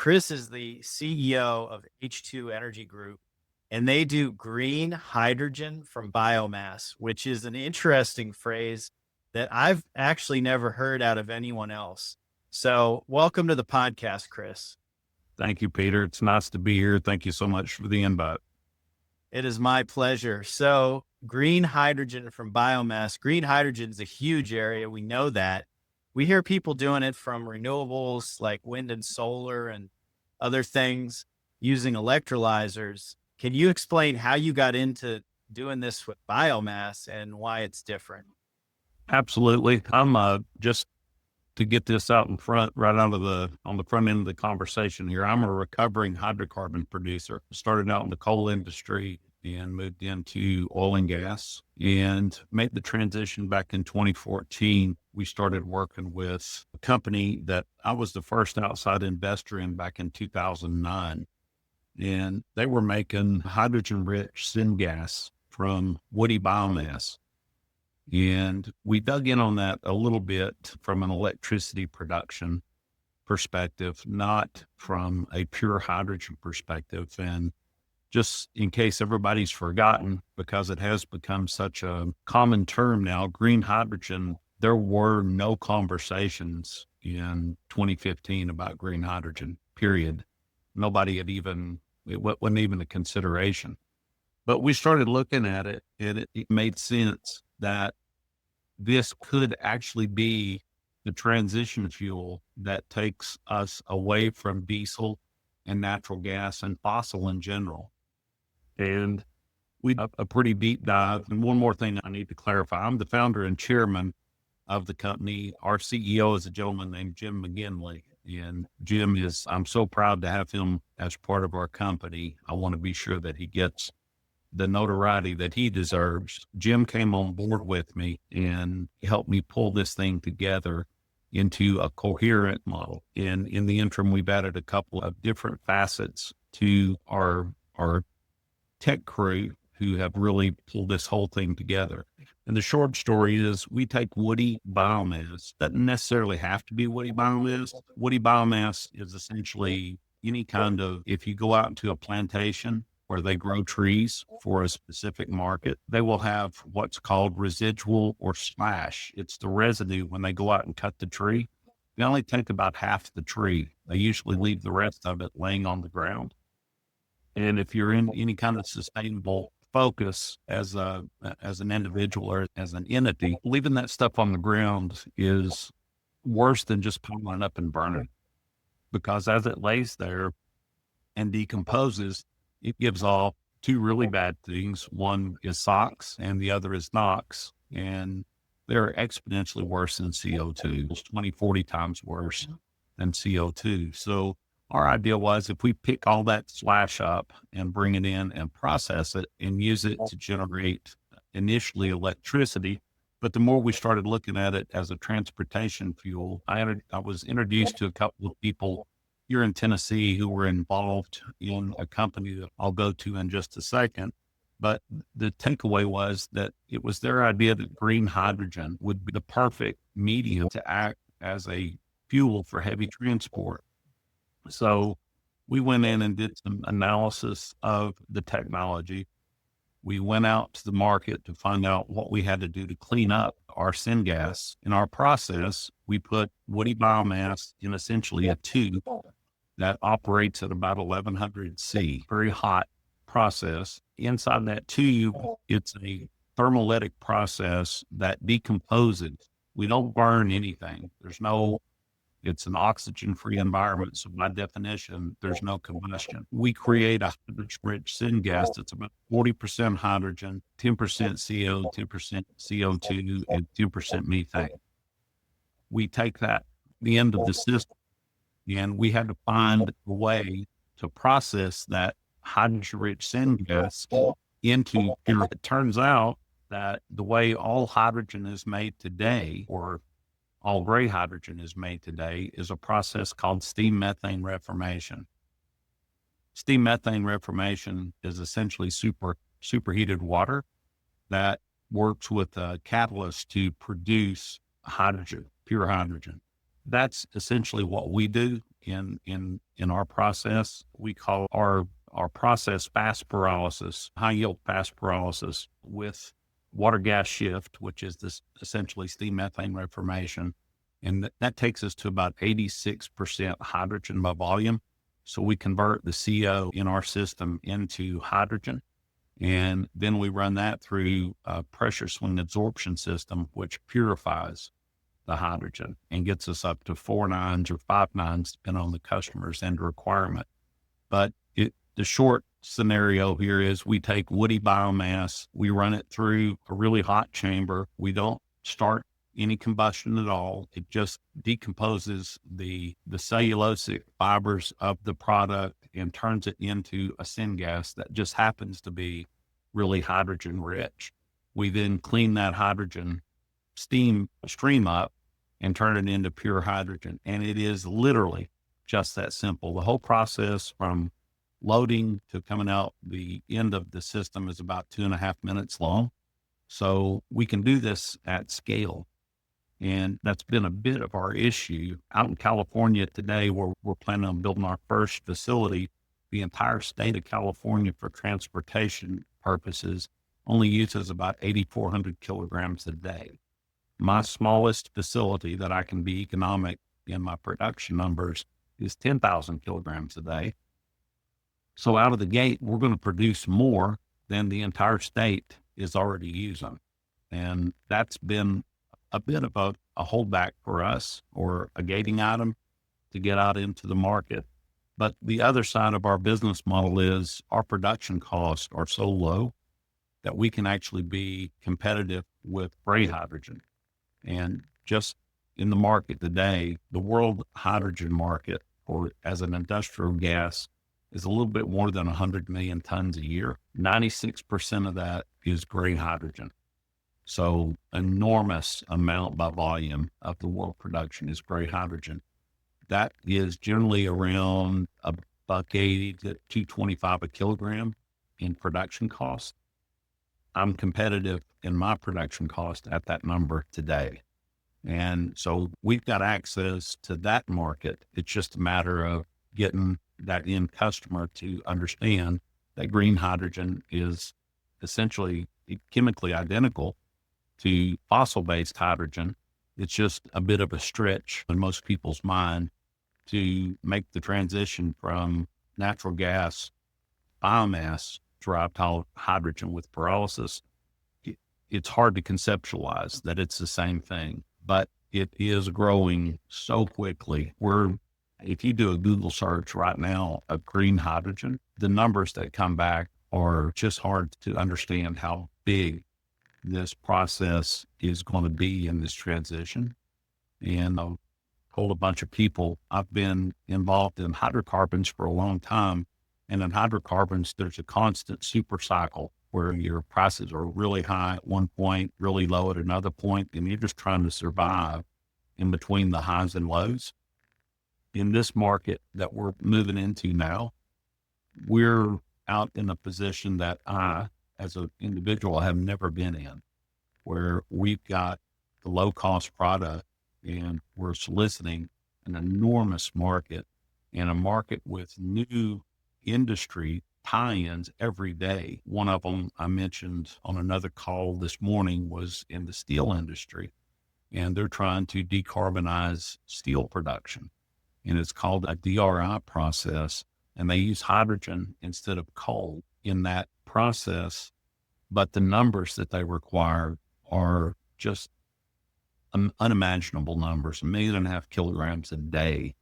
Chris is the CEO of H2 Energy Group, and they do green hydrogen from biomass, which is an interesting phrase that I've actually never heard out of anyone else. So, welcome to the podcast, Chris. Thank you, Peter. It's nice to be here. Thank you so much for the invite. It is my pleasure. So, green hydrogen from biomass, green hydrogen is a huge area. We know that. We hear people doing it from renewables like wind and solar and other things using electrolyzers. Can you explain how you got into doing this with biomass and why it's different? Absolutely. I'm just to get this out in front, right out of on the front end of the conversation here. I'm a recovering hydrocarbon producer. Started out in the coal industry and moved into oil and gas and made the transition back in 2014. We started working with a company that I was the first outside investor in back in 2009. And they were making hydrogen rich syngas from woody biomass. And we dug in on that a little bit from an electricity production perspective, not from a pure hydrogen perspective. And just in case everybody's forgotten, because it has become such a common term now, green hydrogen, there were no conversations in 2015 about green hydrogen, period. Nobody had it wasn't even a consideration. But we started looking at it and it made sense that this could actually be the transition fuel that takes us away from diesel and natural gas and fossil in general. And we did a pretty deep dive. And one more thing I need to clarify. I'm the founder and chairman of the company. Our CEO is a gentleman named Jim McGinley. And Jim I'm so proud to have him as part of our company. I want to be sure that he gets the notoriety that he deserves. Jim came on board with me and helped me pull this thing together into a coherent model. And in the interim, we've added a couple of different facets to our tech crew who have really pulled this whole thing together. And the short story is we take woody biomass. Doesn't necessarily have to be woody biomass. Woody biomass is essentially any kind of, if you go out into a plantation where they grow trees for a specific market, they will have what's called residual or slash. It's the residue when they go out and cut the tree. They only take about half the tree. They usually leave the rest of it laying on the ground. And if you're in any kind of sustainable focus as an individual or as an entity, leaving that stuff on the ground is worse than just piling it up and burning it. Because as it lays there and decomposes, it gives off two really bad things. One is SOx and the other is NOx. And they're exponentially worse than CO2. It's 20, 40 times worse than CO2. So our idea was if we pick all that slash up and bring it in and process it and use it to generate initially electricity, but the more we started looking at it as a transportation fuel, I was introduced to a couple of people here in Tennessee who were involved in a company that I'll go to in just a second. But the takeaway was that it was their idea that green hydrogen would be the perfect medium to act as a fuel for heavy transport. So we went in and did some analysis of the technology. We went out to the market to find out what we had to do to clean up our syngas. In our process, we put woody biomass in essentially a tube that operates at about 1100 C, very hot process. Inside that tube, it's a thermolytic process that decomposes. We don't burn anything. It's an oxygen-free environment. So by definition, there's no combustion. We create a hydrogen-rich syngas that's about 40% hydrogen, 10% CO, 10% CO2, and 2% methane. We take that, the end of the system, and we had to find a way to process that hydrogen-rich syngas into pure. It turns out that the way all hydrogen is made today, or all gray hydrogen is made today, is a process called steam methane reformation. Steam methane reformation is essentially superheated water that works with a catalyst to produce hydrogen, pure hydrogen. that's essentially what we do in our process. We call our process fast pyrolysis, high yield fast pyrolysis with water gas shift, which is this essentially steam methane reformation. And that takes us to about 86% hydrogen by volume. So we convert the CO in our system into hydrogen. And then we run that through a pressure swing adsorption system, which purifies the hydrogen and gets us up to 4 nines or 5 nines, depending on the customer's end requirement. But the short scenario here is we take woody biomass, we run it through a really hot chamber. We don't start any combustion at all. It just decomposes the cellulosic fibers of the product and turns it into a syngas that just happens to be really hydrogen rich. We then clean that hydrogen stream up and turn it into pure hydrogen. And it is literally just that simple. The whole process from loading to coming out the end of the system is about 2.5 minutes long. So we can do this at scale. And that's been a bit of our issue. Out in California today, we're planning on building our first facility. The entire state of California, for transportation purposes, only uses about 8,400 kilograms a day. My smallest facility that I can be economic in my production numbers is 10,000 kilograms a day. So out of the gate, we're going to produce more than the entire state is already using. And that's been a bit of a holdback for us, or a gating item to get out into the market. But the other side of our business model is our production costs are so low that we can actually be competitive with gray hydrogen. And just in the market today, the world hydrogen market, or as an industrial gas, is a little bit more than 100 million tons a year. 96% of that is gray hydrogen. So enormous amount by volume of the world production is gray hydrogen. That is generally around $1.80 to $2.25 a kilogram in production cost. I'm competitive in my production cost at that number today. And so we've got access to that market. It's just a matter of getting that end customer to understand that green hydrogen is essentially chemically identical to fossil-based hydrogen. It's just a bit of a stretch in most people's mind to make the transition from natural gas, biomass derived hydrogen with pyrolysis. It's hard to conceptualize that it's the same thing, but it is growing so quickly. If you do a Google search right now of green hydrogen, the numbers that come back are just hard to understand how big this process is going to be in this transition. And I've told a bunch of people, I've been involved in hydrocarbons for a long time. And in hydrocarbons, there's a constant super cycle where your prices are really high at one point, really low at another point, and you're just trying to survive in between the highs and lows. In this market that we're moving into now, we're out in a position that I, as an individual, have never been in, where we've got the low cost product and we're soliciting an enormous market, and a market with new industry tie-ins every day. One of them I mentioned on another call this morning was in the steel industry, and they're trying to decarbonize steel production. And it's called a DRI process, and they use hydrogen instead of coal in that process. But the numbers that they require are just unimaginable numbers, 1.5 million kilograms a day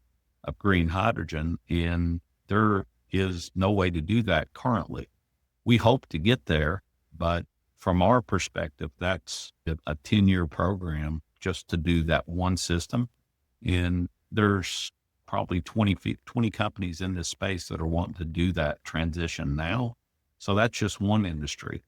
of green hydrogen. And there is no way to do that currently. We hope to get there, but from our perspective, that's a 10-year program just to do that one system. And there's probably 20 companies in this space that are wanting to do that transition now. So that's just one industry.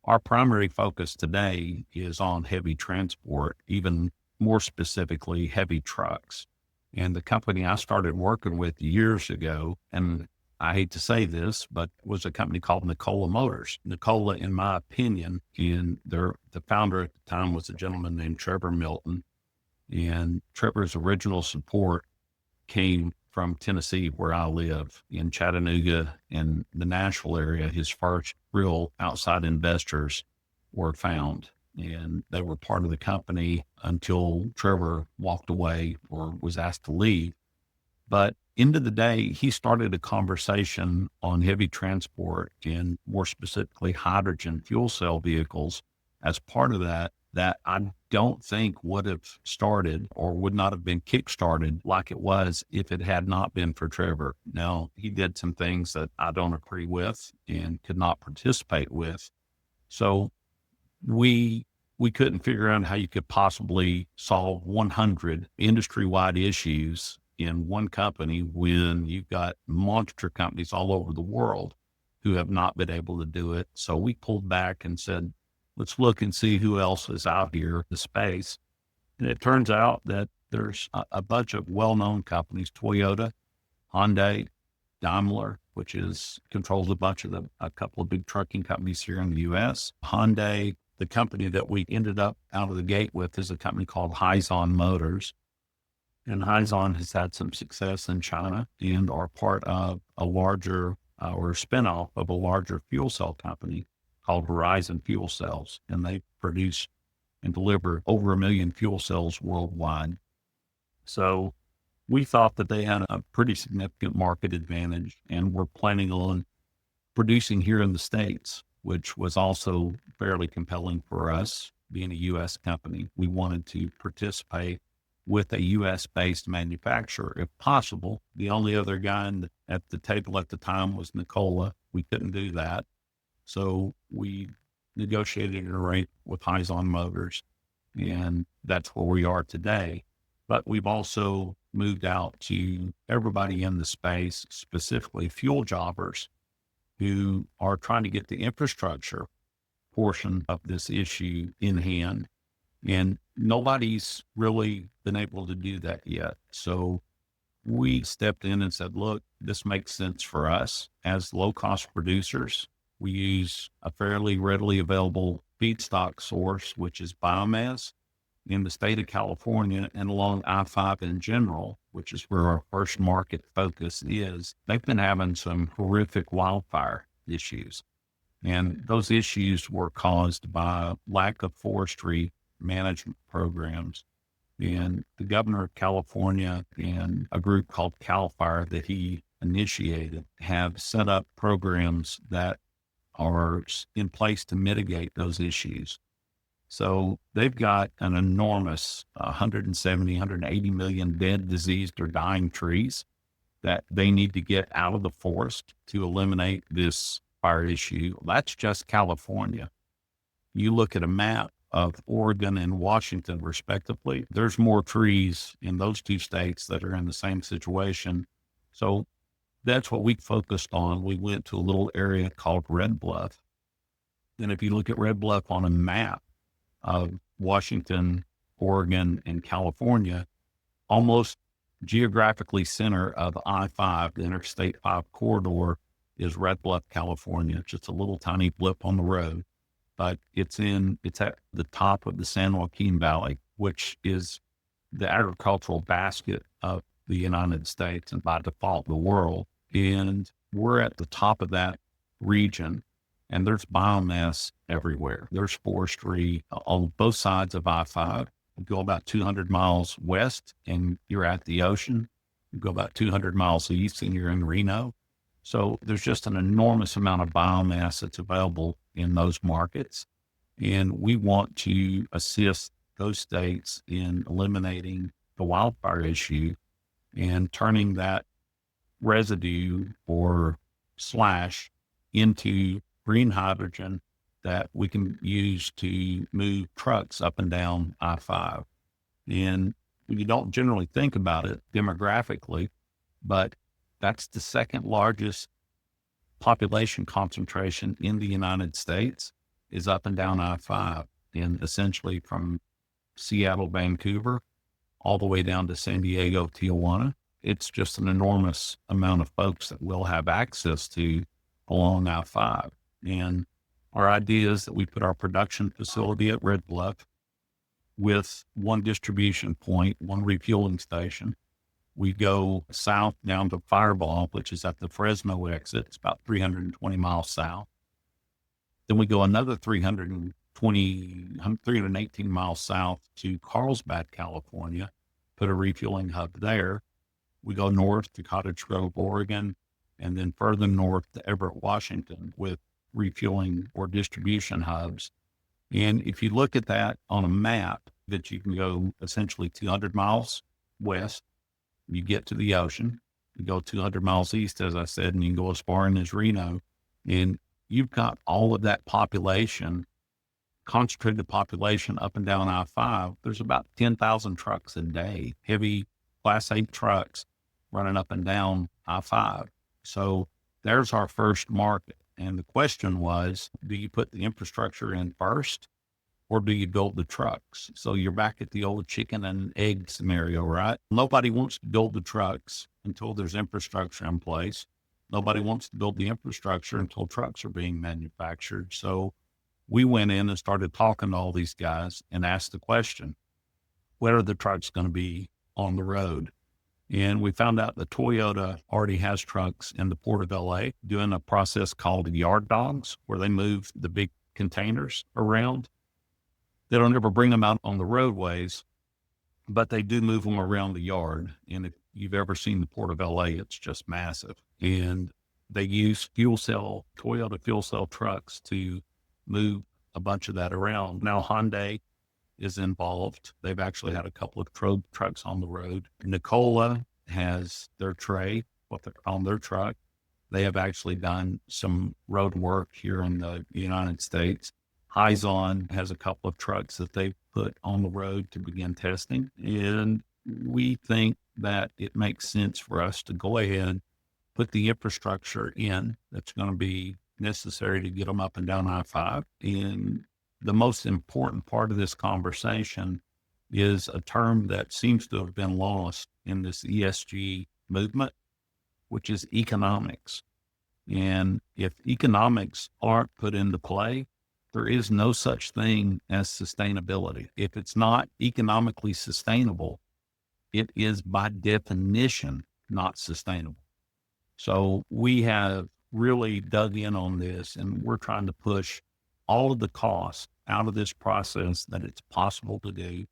Our primary focus today is on heavy transport, even more specifically, heavy trucks. And the company I started working with years ago, and I hate to say this, but it was a company called Nikola Motors. Nikola, in my opinion, the founder at the time was a gentleman named Trevor Milton. And Trevor's original support came from Tennessee, where I live, in Chattanooga and the Nashville area. His first real outside investors were found, and they were part of the company until Trevor walked away or was asked to leave. But end of the day, he started a conversation on heavy transport and more specifically hydrogen fuel cell vehicles as part of that, that I don't think would have started or would not have been kickstarted like it was if it had not been for Trevor. Now, he did some things that I don't agree with and could not participate with. So we couldn't figure out how you could possibly solve 100 industry-wide issues in one company when you've got monster companies all over the world who have not been able to do it. So we pulled back and said, let's look and see who else is out here in the space. And it turns out that there's a bunch of well-known companies: Toyota, Hyundai, Daimler, which controls a couple of big trucking companies here in the U.S. Hyundai, the company that we ended up out of the gate with, is a company called Hyzon Motors. And Hyzon has had some success in China and are part of a larger or spinoff of a larger fuel cell company called Horizon Fuel Cells. And they produce and deliver over 1 million fuel cells worldwide. So we thought that they had a pretty significant market advantage and were planning on producing here in the States, which was also fairly compelling for us. Being a U.S. company, we wanted to participate with a U.S.-based manufacturer if possible. The only other guy at the table at the time was Nikola. We couldn't do that. So we negotiated an arrangement with Hyzon Motors, and that's where we are today. But we've also moved out to everybody in the space, specifically fuel jobbers, who are trying to get the infrastructure portion of this issue in hand. And nobody's really been able to do that yet. So we stepped in and said, look, this makes sense for us as low-cost producers. We use a fairly readily available feedstock source, which is biomass in the state of California and along I-5 in general, which is where our first market focus is. They've been having some horrific wildfire issues. And those issues were caused by lack of forestry management programs. And the governor of California and a group called CAL FIRE that he initiated have set up programs that are in place to mitigate those issues. So they've got an enormous 170, 180 million dead, diseased, or dying trees that they need to get out of the forest to eliminate this fire issue. That's just California. You look at a map of Oregon and Washington, respectively, there's more trees in those two states that are in the same situation. So that's what we focused on. We went to a little area called Red Bluff. And if you look at Red Bluff on a map of Washington, Oregon, and California, almost geographically center of I-5, the Interstate 5 corridor, is Red Bluff, California. It's just a little tiny blip on the road, but it's at the top of the San Joaquin Valley, which is the agricultural basket of the United States and by default the world. And we're at the top of that region, and there's biomass everywhere. There's forestry on both sides of I-5. You go about 200 miles west and you're at the ocean. You go about 200 miles east and you're in Reno. So there's just an enormous amount of biomass that's available in those markets. And we want to assist those states in eliminating the wildfire issue and turning that residue or slash into green hydrogen that we can use to move trucks up and down I-5. And you don't generally think about it demographically, but that's the second largest population concentration in the United States is up and down I-5, and essentially from Seattle, Vancouver, all the way down to San Diego, Tijuana. It's just an enormous amount of folks that we'll have access to along I-5. And our idea is that we put our production facility at Red Bluff. with one distribution point, one refueling station. We go south down to Fireball, which is at the Fresno exit. It's about 320 miles south. Then we go another 318 miles south to Carlsbad, California, put a refueling hub there. We go north to Cottage Grove, Oregon, and then further north to Everett, Washington, with refueling or distribution hubs. And if you look at that on a map, that you can go essentially 200 miles west, you get to the ocean. You go 200 miles east, as I said, and you can go as far in as Reno. And you've got all of that population, concentrated population up and down I-5. There's about 10,000 trucks a day, heavy Class 8 trucks running up and down I-5. So there's our first market. And the question was, do you put the infrastructure in first or do you build the trucks? So you're back at the old chicken and egg scenario, right? Nobody wants to build the trucks until there's infrastructure in place. Nobody wants to build the infrastructure until trucks are being manufactured. So we went in and started talking to all these guys and asked the question, when are the trucks going to be on the road? And we found out that Toyota already has trucks in the Port of LA doing a process called yard dogs, where they move the big containers around. They don't ever bring them out on the roadways, but they do move them around the yard. And if you've ever seen the Port of LA, it's just massive. And they use Toyota fuel cell trucks to move a bunch of that around. Now Hyundai is involved. They've actually had a couple of trucks on the road. Nikola has their tray, on their truck. They have actually done some road work here in the United States. Hyzon has a couple of trucks that they've put on the road to begin testing. And we think that it makes sense for us to go ahead, put the infrastructure in that's going to be necessary to get them up and down I-5. And the most important part of this conversation is a term that seems to have been lost in this ESG movement, which is economics. And if economics aren't put into play, there is no such thing as sustainability. If it's not economically sustainable, it is by definition not sustainable. So we have really dug in on this, and we're trying to push all of the costs out of this process that it's possible to do.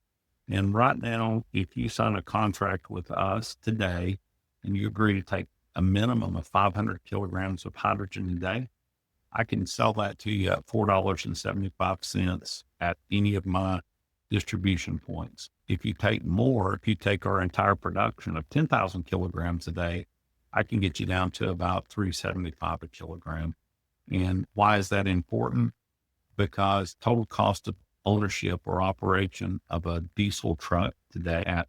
And right now, if you sign a contract with us today and you agree to take a minimum of 500 kilograms of hydrogen a day, I can sell that to you at $4.75 at any of my distribution points. If you take more, if you take our entire production of 10,000 kilograms a day, I can get you down to about $3.75 a kilogram. And why is that important? Because total cost of ownership or operation of a diesel truck today at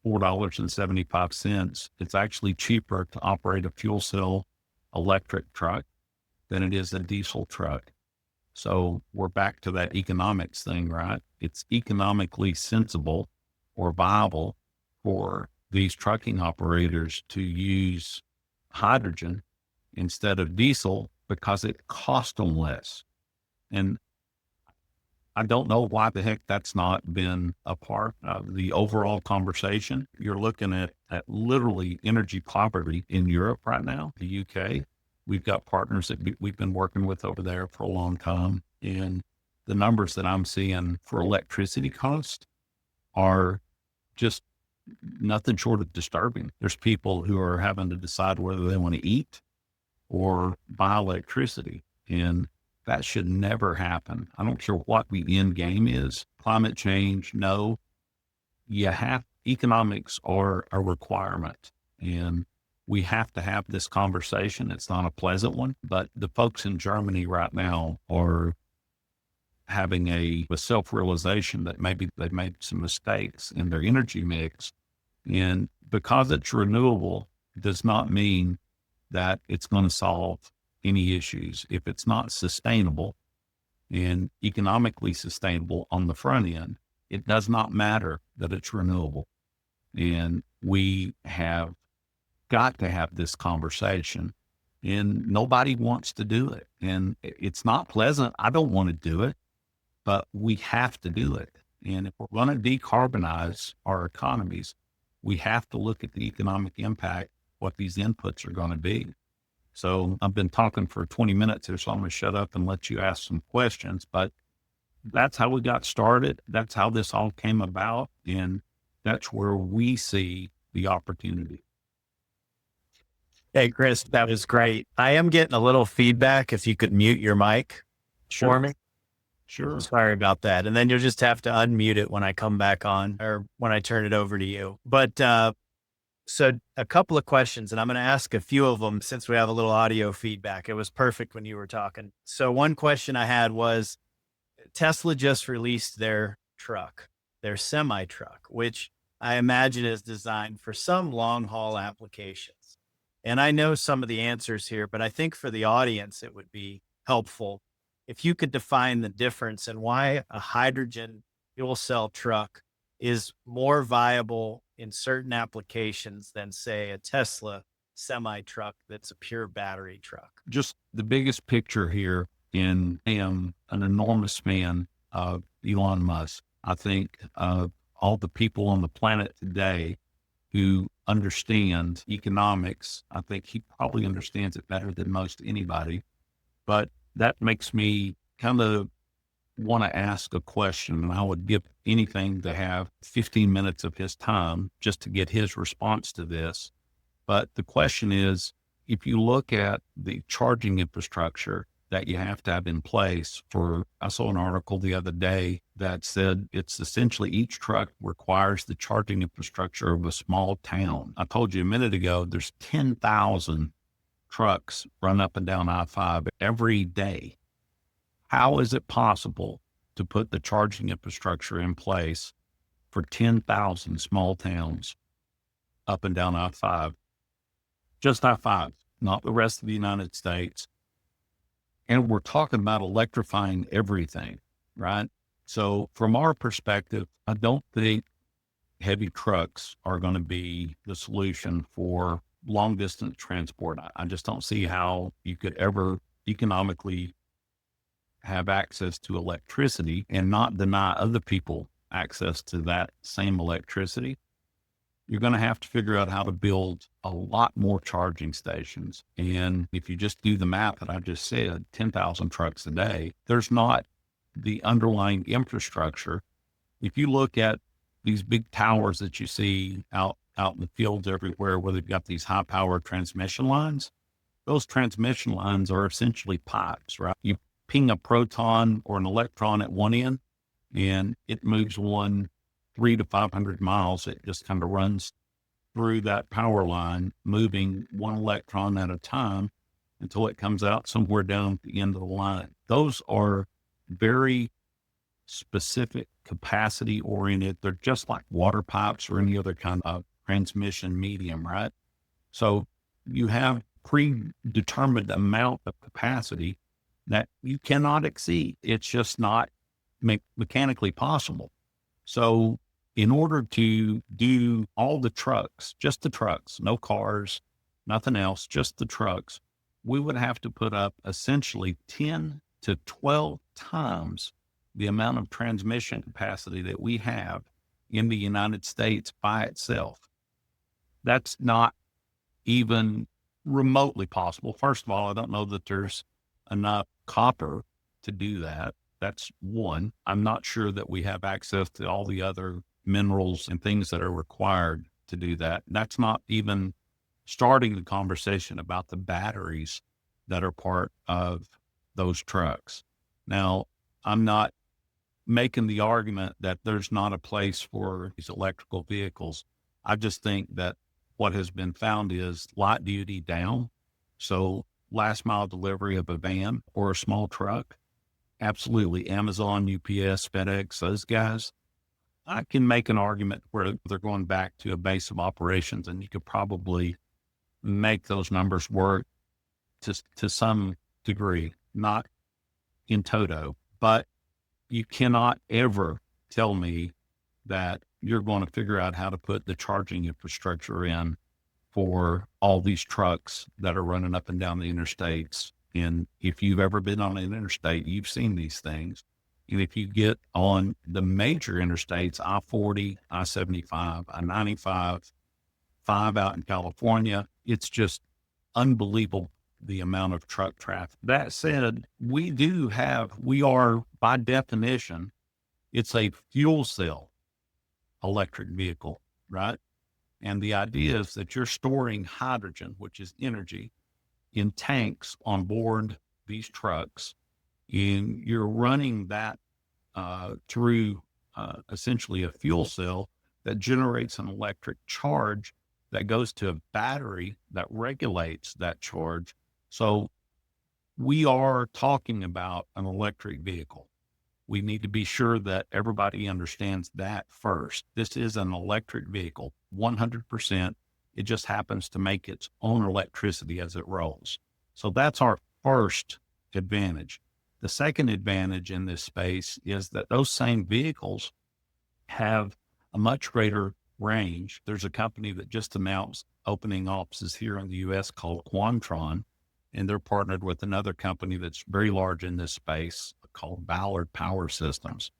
$4.75, it's actually cheaper to operate a fuel cell electric truck than it is a diesel truck. So we're back to that economics thing, right? It's economically sensible or viable for these trucking operators to use hydrogen instead of diesel because it costs them less. And I don't know why the heck that's not been a part of the overall conversation. You're looking at literally energy poverty in Europe right now, the UK. We've got partners that we've been working with over there for a long time. And the numbers that I'm seeing for electricity cost are just nothing short of disturbing. There's people who are having to decide whether they want to eat or buy electricity. And that should never happen. I don't care what the end game is. Climate change, no. Economics are a requirement. And we have to have this conversation. It's not a pleasant one, but the folks in Germany right now are having a self-realization that maybe they've made some mistakes in their energy mix. And because it's renewable does not mean that it's going to solve any issues. If it's not sustainable and economically sustainable on the front end, it does not matter that it's renewable. And we have got to have this conversation, and nobody wants to do it. And it's not pleasant. I don't want to do it, but we have to do it. And if we're going to decarbonize our economies, we have to look at the economic impact, what these inputs are going to be. So I've been talking for 20 minutes here, so I'm going to shut up and let you ask some questions. But that's how we got started. That's how this all came about. And that's where we see the opportunity. Hey, Chris, that was great. I am getting a little feedback. If you could mute your mic for me. Sure. Sorry about that. And then you'll just have to unmute it when I come back on or when I turn it over to you. But so a couple of questions, and I'm going to ask a few of them since we have a little audio feedback. It was perfect when you were talking. So one question I had was Tesla just released their truck, their semi truck, which I imagine is designed for some long haul applications. And I know some of the answers here, but I think for the audience, it would be helpful if you could define the difference and why a hydrogen fuel cell truck is more viable in certain applications than, say, a Tesla semi truck that's a pure battery truck. Just the biggest picture here, and I am an enormous fan of Elon Musk. I think all the people on the planet today who understand economics, I think he probably understands it better than most anybody. But that makes me kind of want to ask a question, and I would give anything to have 15 minutes of his time just to get his response to this. But the question is, if you look at the charging infrastructure that you have to have in place I saw an article the other day that said it's essentially each truck requires the charging infrastructure of a small town. I told you a minute ago, there's 10,000 trucks run up and down I-5 every day. How is it possible to put the charging infrastructure in place for 10,000 small towns up and down I-5? Just I-5, not the rest of the United States. And we're talking about electrifying everything, right? So from our perspective, I don't think heavy trucks are going to be the solution for long distance transport. I just don't see how you could ever economically have access to electricity and not deny other people access to that same electricity. You're going to have to figure out how to build a lot more charging stations. And if you just do the math that I just said, 10,000 trucks a day, there's not the underlying infrastructure. If you look at these big towers that you see out in the fields everywhere, where they've got these high power transmission lines, those transmission lines are essentially pipes, right? You ping a proton or an electron at one end and it moves 300 to 500 miles. It just kind of runs through that power line, moving one electron at a time until it comes out somewhere down at the end of the line. Those are very specific, capacity oriented. They're just like water pipes or any other kind of transmission medium, right? So you have predetermined amount of capacity that you cannot exceed. It's just not mechanically possible. So in order to do all the trucks, just the trucks, no cars, nothing else, just the trucks, we would have to put up essentially 10 to 12 times the amount of transmission capacity that we have in the United States by itself. That's not even remotely possible. First of all, I don't know that there's enough copper to do that. That's one. I'm not sure that we have access to all the other minerals and things that are required to do that. That's not even starting the conversation about the batteries that are part of those trucks. Now, I'm not making the argument that there's not a place for these electrical vehicles. I just think that what has been found is light duty down. So last mile delivery of a van or a small truck, absolutely. Amazon, UPS, FedEx, those guys, I can make an argument where they're going back to a base of operations, and you could probably make those numbers work to some degree, not in toto, but you cannot ever tell me that you're going to figure out how to put the charging infrastructure in for all these trucks that are running up and down the interstates. And if you've ever been on an interstate, you've seen these things. And if you get on the major interstates, I-40, I-75, I-95, 5 out in California, it's just unbelievable the amount of truck traffic. That said, we are by definition, it's a fuel cell electric vehicle, right? And the idea is that you're storing hydrogen, which is energy, in tanks on board these trucks, and you're running that through essentially a fuel cell that generates an electric charge that goes to a battery that regulates that charge. So we are talking about an electric vehicle. We need to be sure that everybody understands that first. This is an electric vehicle, 100%. It just happens to make its own electricity as it rolls. So that's our first advantage. The second advantage in this space is that those same vehicles have a much greater range. There's a company that just announced opening offices here in the US called Quantron, and they're partnered with another company that's very large in this space called Ballard Power Systems.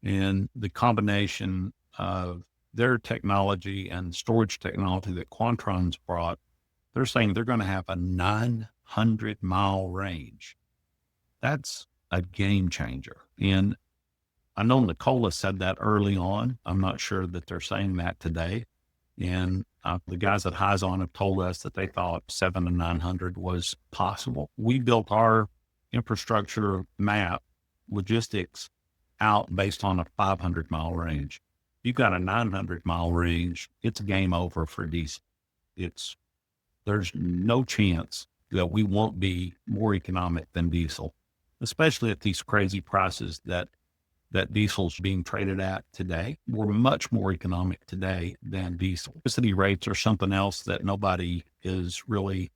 And the combination of their technology and storage technology that Quantron's brought, they're saying they're going to have a 900-mile range. That's a game changer. And I know Nicola said that early on. I'm not sure that they're saying that today. And the guys at Hyzon have told us that they thought 7 to 900 was possible. We built our infrastructure map logistics out based on a 500-mile range. You've got a 900-mile range, it's game over for diesel. There's no chance that we won't be more economic than diesel, especially at these crazy prices that diesel's being traded at today. We're much more economic today than diesel. Electricity rates are something else that nobody is really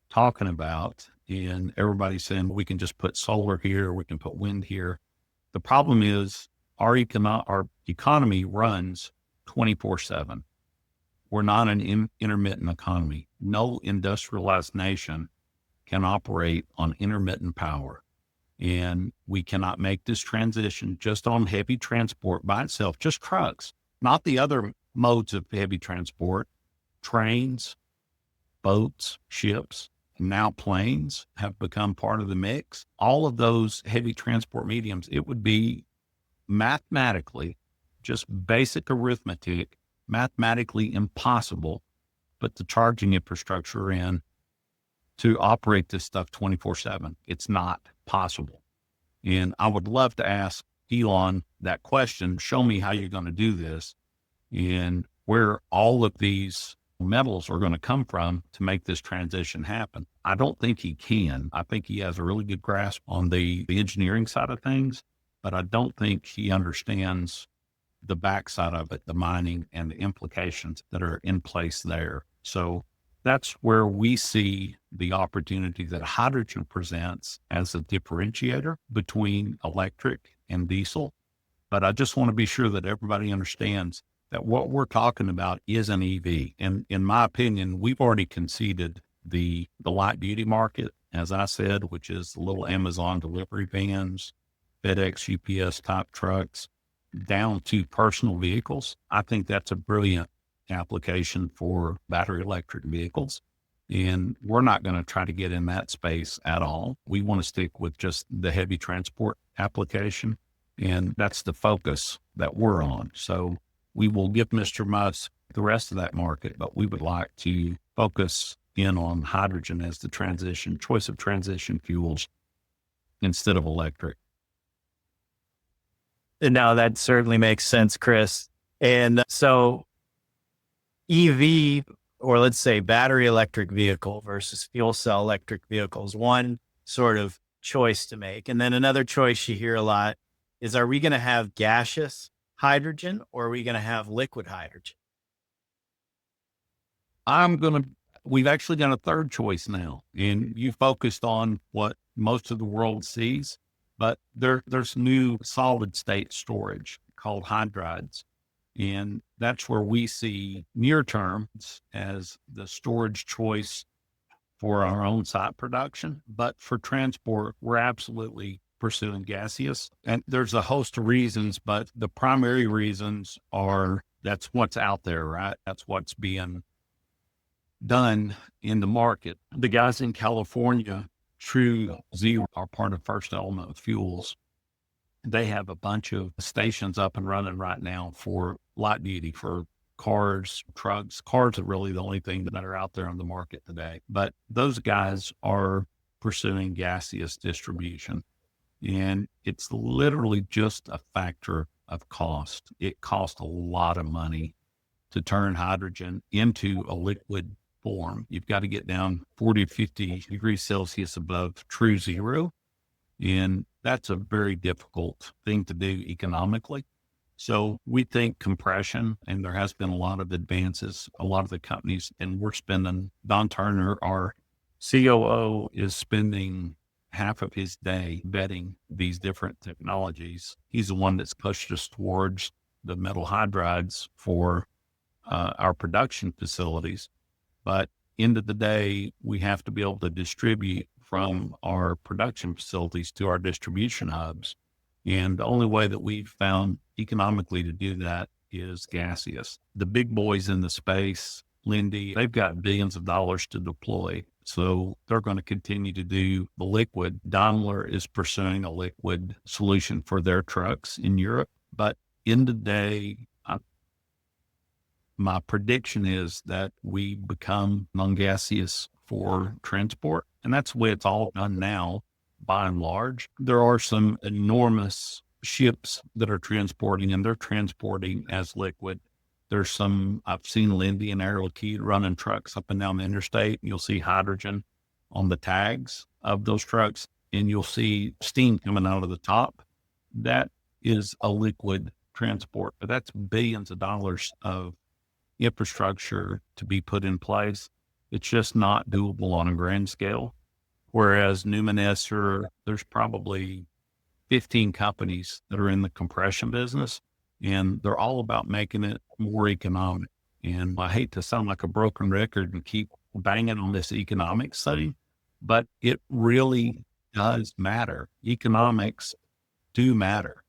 talking about. And everybody's saying, well, we can just put solar here, or we can put wind here. The problem is our economy runs 24/7. We're not an intermittent economy. No industrialized nation can operate on intermittent power. And we cannot make this transition just on heavy transport by itself, just trucks, not the other modes of heavy transport. Trains, boats, ships, now planes have become part of the mix. All of those heavy transport mediums, it would be mathematically, just basic arithmetic, mathematically impossible, put the charging infrastructure in to operate this stuff 24/7. It's not possible. And I would love to ask Elon that question, show me how you're going to do this and where all of these metals are going to come from to make this transition happen. I don't think he can. I think he has a really good grasp on the engineering side of things, but I don't think he understands the backside of it, the mining and the implications that are in place there. So that's where we see the opportunity that hydrogen presents as a differentiator between electric and diesel. But I just want to be sure that everybody understands that what we're talking about is an EV. And in my opinion, we've already conceded the light duty market, as I said, which is the little Amazon delivery vans, FedEx, UPS type trucks, down to personal vehicles. I think that's a brilliant application for battery electric vehicles. And we're not going to try to get in that space at all. We want to stick with just the heavy transport application. And that's the focus that we're on. So we will give Mr. Musk the rest of that market, but we would like to focus in on hydrogen as the choice of transition fuels instead of electric. No, that certainly makes sense, Chris. And so EV, or let's say battery electric vehicle versus fuel cell electric vehicles, one sort of choice to make. And then another choice you hear a lot is, are we going to have gaseous hydrogen or are we going to have liquid hydrogen? We've actually got a third choice now, and you focused on what most of the world sees, but there's new solid state storage called hydrides. And that's where we see near term as the storage choice for our own site production. But for transport, we're absolutely pursuing gaseous. And there's a host of reasons, but the primary reasons are that's what's out there, right? That's what's being done in the market. The guys in California, True Zero, are part of First Element Fuels. They have a bunch of stations up and running right now for light duty, for cars, trucks. Cars are really the only thing that are out there on the market today. But those guys are pursuing gaseous distribution. And it's literally just a factor of cost. It costs a lot of money to turn hydrogen into a liquid form. You've got to get down 40 to 50 degrees Celsius above true zero. And that's a very difficult thing to do economically. So we think compression, and there has been a lot of advances, a lot of the companies, and we're spending, Don Turner, our COO, is spending half of his day vetting these different technologies. He's the one that's pushed us towards the metal hydrides for our production facilities. But end of the day, we have to be able to distribute from our production facilities to our distribution hubs. And the only way that we've found economically to do that is gaseous. The big boys in the space, Linde, they've got billions of dollars to deploy. So they're going to continue to do the liquid. Daimler is pursuing a liquid solution for their trucks in Europe. But end of the day, my prediction is that we become non-gaseous for transport. And that's the way it's all done now, by and large. There are some enormous ships that are transporting, and they're transporting as liquid. There's some, I've seen Linde and Air Liquide running trucks up and down the interstate, and you'll see hydrogen on the tags of those trucks, and you'll see steam coming out of the top. That is a liquid transport, but that's billions of dollars of infrastructure to be put in place. It's just not doable on a grand scale. Whereas Numanesser, there's probably 15 companies that are in the compression business, and they're all about making it more economic. And I hate to sound like a broken record and keep banging on this economic study, but it really does matter. Economics do matter.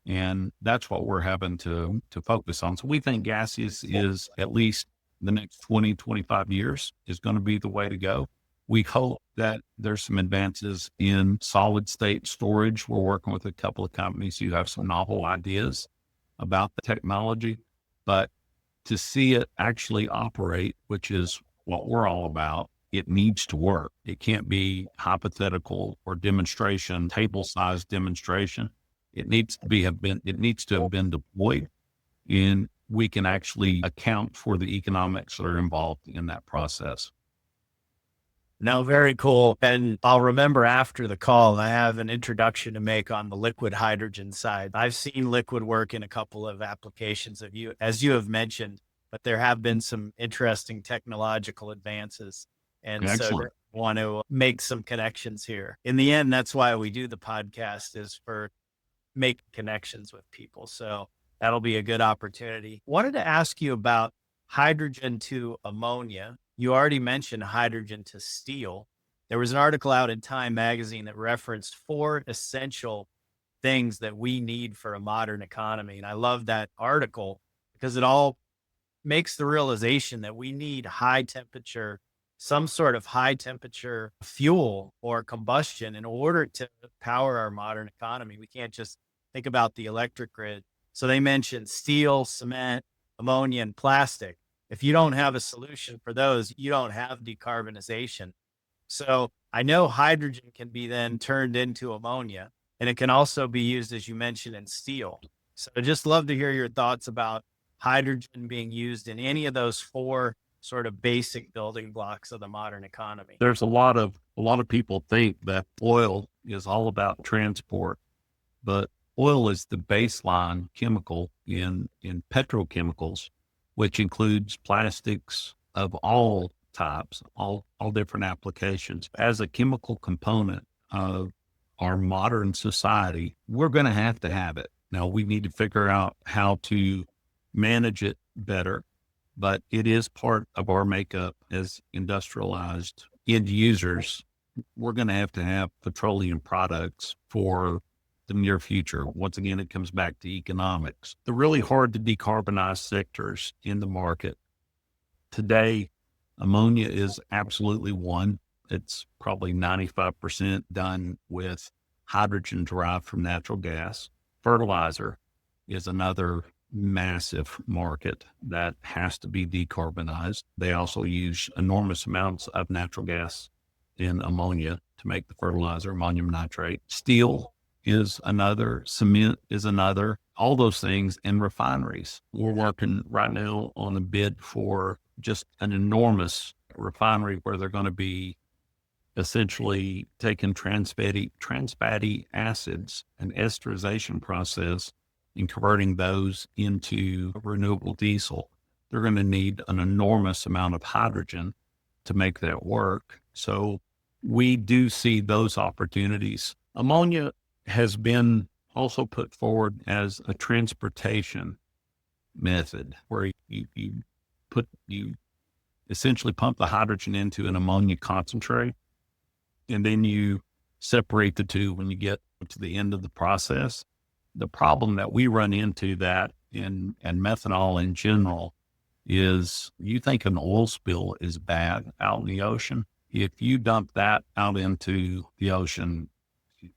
And that's what we're having to focus on. So we think gaseous is at least the next 20, 25 years is going to be the way to go. We hope that there's some advances in solid state storage. We're working with a couple of companies who have some novel ideas about the technology, but to see it actually operate, which is what we're all about, it needs to work. It can't be hypothetical or demonstration, table-sized demonstration. It needs to have been deployed, and we can actually account for the economics that are involved in that process. No, very cool. And I'll remember after the call, I have an introduction to make on the liquid hydrogen side. I've seen liquid work in a couple of applications as you have mentioned, but there have been some interesting technological advances. And so Excellent. I want to make some connections here. In the end, that's why we do the podcast, is for make connections with people. So that'll be a good opportunity. Wanted to ask you about hydrogen to ammonia. You already mentioned hydrogen to steel. There was an article out in Time magazine that referenced 4 essential things that we need for a modern economy. And I love that article because it all makes the realization that we need some sort of high temperature fuel or combustion in order to power our modern economy. We can't just think about the electric grid. So they mentioned steel, cement, ammonia, and plastic. If you don't have a solution for those, you don't have decarbonization. So I know hydrogen can be then turned into ammonia, and it can also be used, as you mentioned, in steel. So I'd just love to hear your thoughts about hydrogen being used in any of those 4 sort of basic building blocks of the modern economy. There's a lot of people think that oil is all about transport, but oil is the baseline chemical in petrochemicals, which includes plastics of all types, all different applications. As a chemical component of our modern society, we're going to have it. Now, we need to figure out how to manage it better, but it is part of our makeup as industrialized end users we're going to have petroleum products for the near future. Once again, it comes back to economics. The really hard to decarbonize sectors in the market today, ammonia is absolutely one. It's probably 95% done with hydrogen derived from natural gas. Fertilizer is another massive market that has to be decarbonized. They also use enormous amounts of natural gas in ammonia to make the fertilizer, ammonium nitrate. Steel is another, cement is another, all those things in refineries. We're working right now on a bid for just an enormous refinery where they're going to be essentially taking trans fatty acids, an esterization process, and converting those into renewable diesel. They're going to need an enormous amount of hydrogen to make that work. So we do see those opportunities. Ammonia has been also put forward as a transportation method where you essentially pump the hydrogen into an ammonia concentrate, and then you separate the two when you get to the end of the process. The problem that we run into that and methanol in general is you think an oil spill is bad out in the ocean. If you dump that out into the ocean,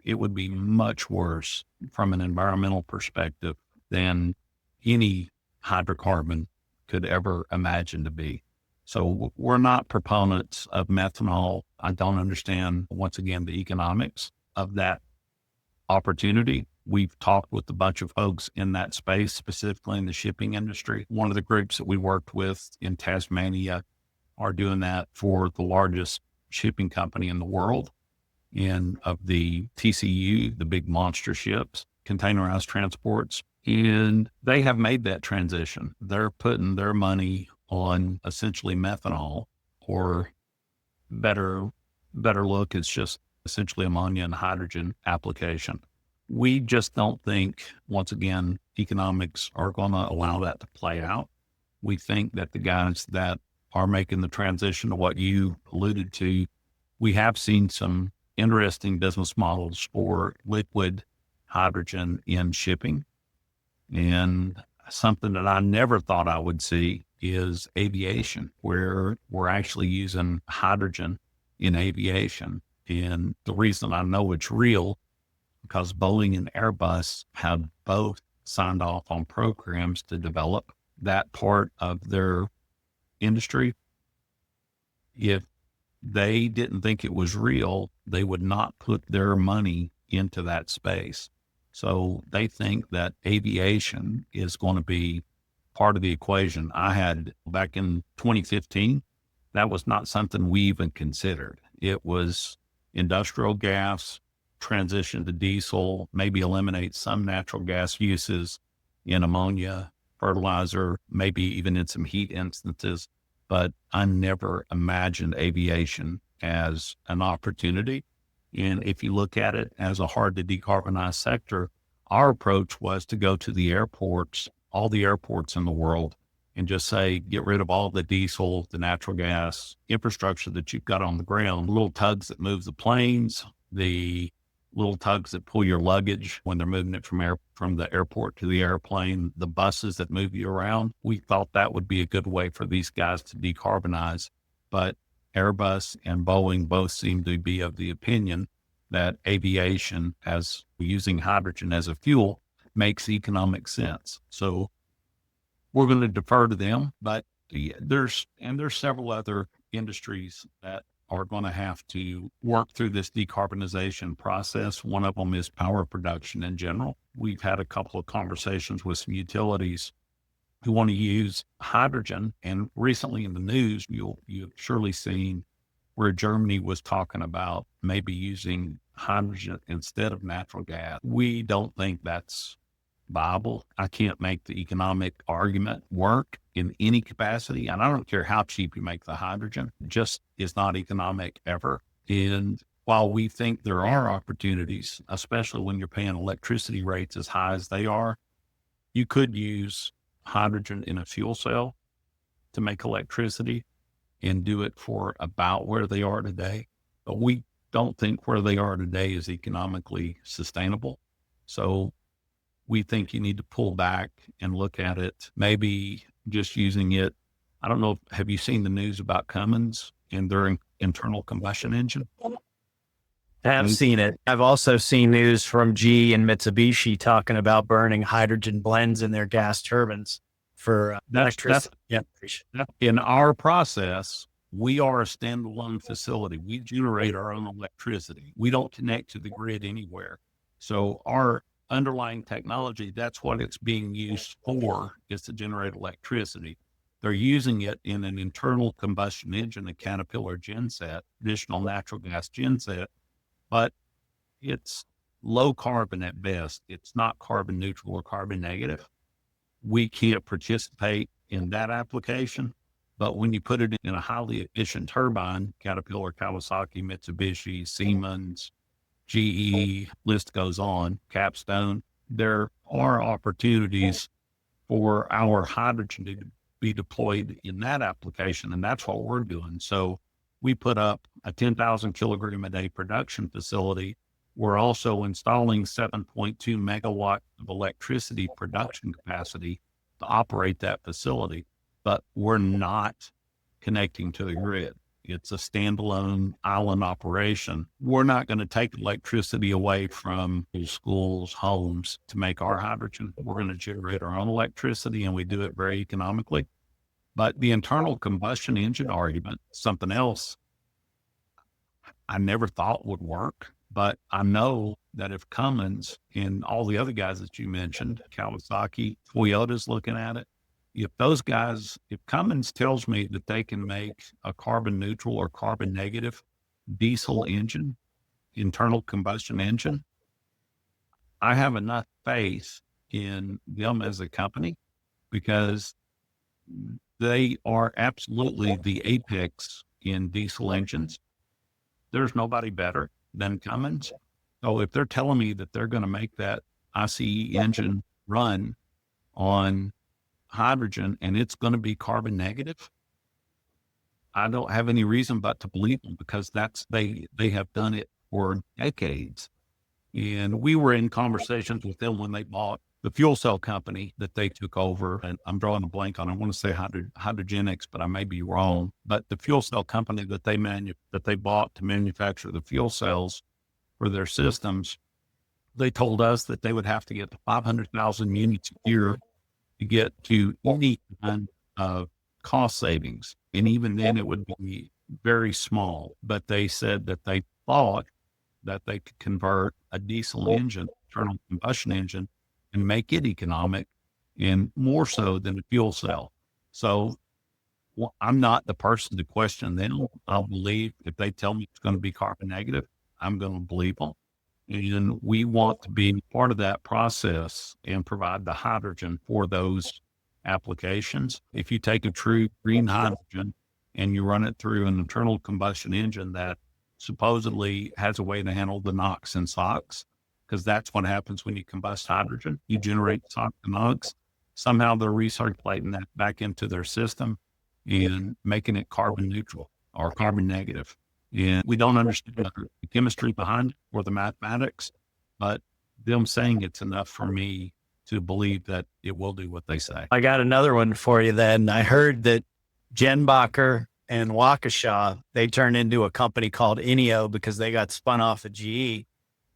it would be much worse from an environmental perspective than any hydrocarbon could ever imagine to be. So we're not proponents of methanol. I don't understand, once again, the economics of that opportunity. We've talked with a bunch of folks in that space, specifically in the shipping industry. One of the groups that we worked with in Tasmania are doing that for the largest shipping company in the world. And of the TCU, the big monster ships, containerized transports, and they have made that transition. They're putting their money on essentially methanol, or better look, it's just essentially ammonia and hydrogen application. We just don't think, once again, economics are going to allow that to play out. We think that the guys that are making the transition to what you alluded to, we have seen some interesting business models for liquid hydrogen in shipping. And something that I never thought I would see is aviation, where we're actually using hydrogen in aviation. And the reason I know it's real, because Boeing and Airbus have both signed off on programs to develop that part of their industry. If they didn't think it was real, they would not put their money into that space. So they think that aviation is going to be part of the equation. I had back in 2015, that was not something we even considered. It was industrial gas, transition to diesel, maybe eliminate some natural gas uses in ammonia, fertilizer, maybe even in some heat instances. But I never imagined aviation as an opportunity. And if you look at it as a hard to decarbonize sector, our approach was to go to the airports, all the airports in the world, and just say, get rid of all the diesel, the natural gas infrastructure that you've got on the ground, little tugs that move the planes, the little tugs that pull your luggage when they're moving it from the airport to the airplane, the buses that move you around. We thought that would be a good way for these guys to decarbonize. But Airbus and Boeing both seem to be of the opinion that aviation, as using hydrogen as a fuel, makes economic sense. So we're going to defer to them, but there's several other industries that are going to have to work through this decarbonization process. One of them is power production in general. We've had a couple of conversations with some utilities who want to use hydrogen. And recently in the news, you've surely seen where Germany was talking about maybe using hydrogen instead of natural gas. We don't think that's viable. I can't make the economic argument work in any capacity. And I don't care how cheap you make the hydrogen, it just is not economic ever. And while we think there are opportunities, especially when you're paying electricity rates as high as they are, you could use hydrogen in a fuel cell to make electricity and do it for about where they are today. But we don't think where they are today is economically sustainable. So we think you need to pull back and look at it, maybe just using it. I don't know. Have you seen the news about Cummins and their internal combustion engine? I've seen it. I've also seen news from GE and Mitsubishi talking about burning hydrogen blends in their gas turbines for That's electricity generation. in our process. We are a standalone facility. We generate our own electricity. We don't connect to the grid anywhere. So our underlying technology, that's what it's being used for, is to generate electricity. They're using it in an internal combustion engine, a Caterpillar genset, traditional natural gas genset, but it's low carbon at best. It's not carbon neutral or carbon negative. We can't participate in that application. But when you put it in a highly efficient turbine, Caterpillar, Kawasaki, Mitsubishi, Siemens, GE, list goes on, Capstone, there are opportunities for our hydrogen to be deployed in that application. And that's what we're doing. So we put up a 10,000 kilogram a day production facility. We're also installing 7.2 megawatts of electricity production capacity to operate that facility, but we're not connecting to the grid. It's a standalone island operation. We're not going to take electricity away from schools, homes to make our hydrogen. We're going to generate our own electricity, and we do it very economically. But the internal combustion engine argument, something else I never thought would work. But I know that if Cummins and all the other guys that you mentioned, Kawasaki, Toyota's looking at it, if Cummins tells me that they can make a carbon neutral or carbon negative diesel engine, internal combustion engine, I have enough faith in them as a company because they are absolutely the apex in diesel engines. There's nobody better than Cummins. So if they're telling me that they're going to make that ICE engine run on hydrogen and it's going to be carbon negative, I don't have any reason but to believe them because they have done it for decades. And we were in conversations with them when they bought the fuel cell company that they took over. And I'm drawing a blank on, I want to say Hydrogenics, but I may be wrong. But the fuel cell company that they bought to manufacture the fuel cells for their systems, they told us that they would have to get to 500,000 units a year to get to any kind of cost savings. And even then it would be very small, but they said that they thought that they could convert a diesel engine, internal combustion engine, and make it economic and more so than a fuel cell. So I'm not the person to question them. I'll believe if they tell me it's going to be carbon negative, I'm going to believe them. And we want to be part of that process and provide the hydrogen for those applications. If you take a true green hydrogen and you run it through an internal combustion engine that supposedly has a way to handle the NOx and SOx, because that's what happens when you combust hydrogen. You generate SOx and NOx. Somehow they're recirculating that back into their system and making it carbon neutral or carbon negative. And we don't understand the chemistry behind it or the mathematics, but them saying it's enough for me to believe that it will do what they say. I got another one for you then. I heard that Jenbacher and Waukesha, they turned into a company called Ineo because they got spun off of GE.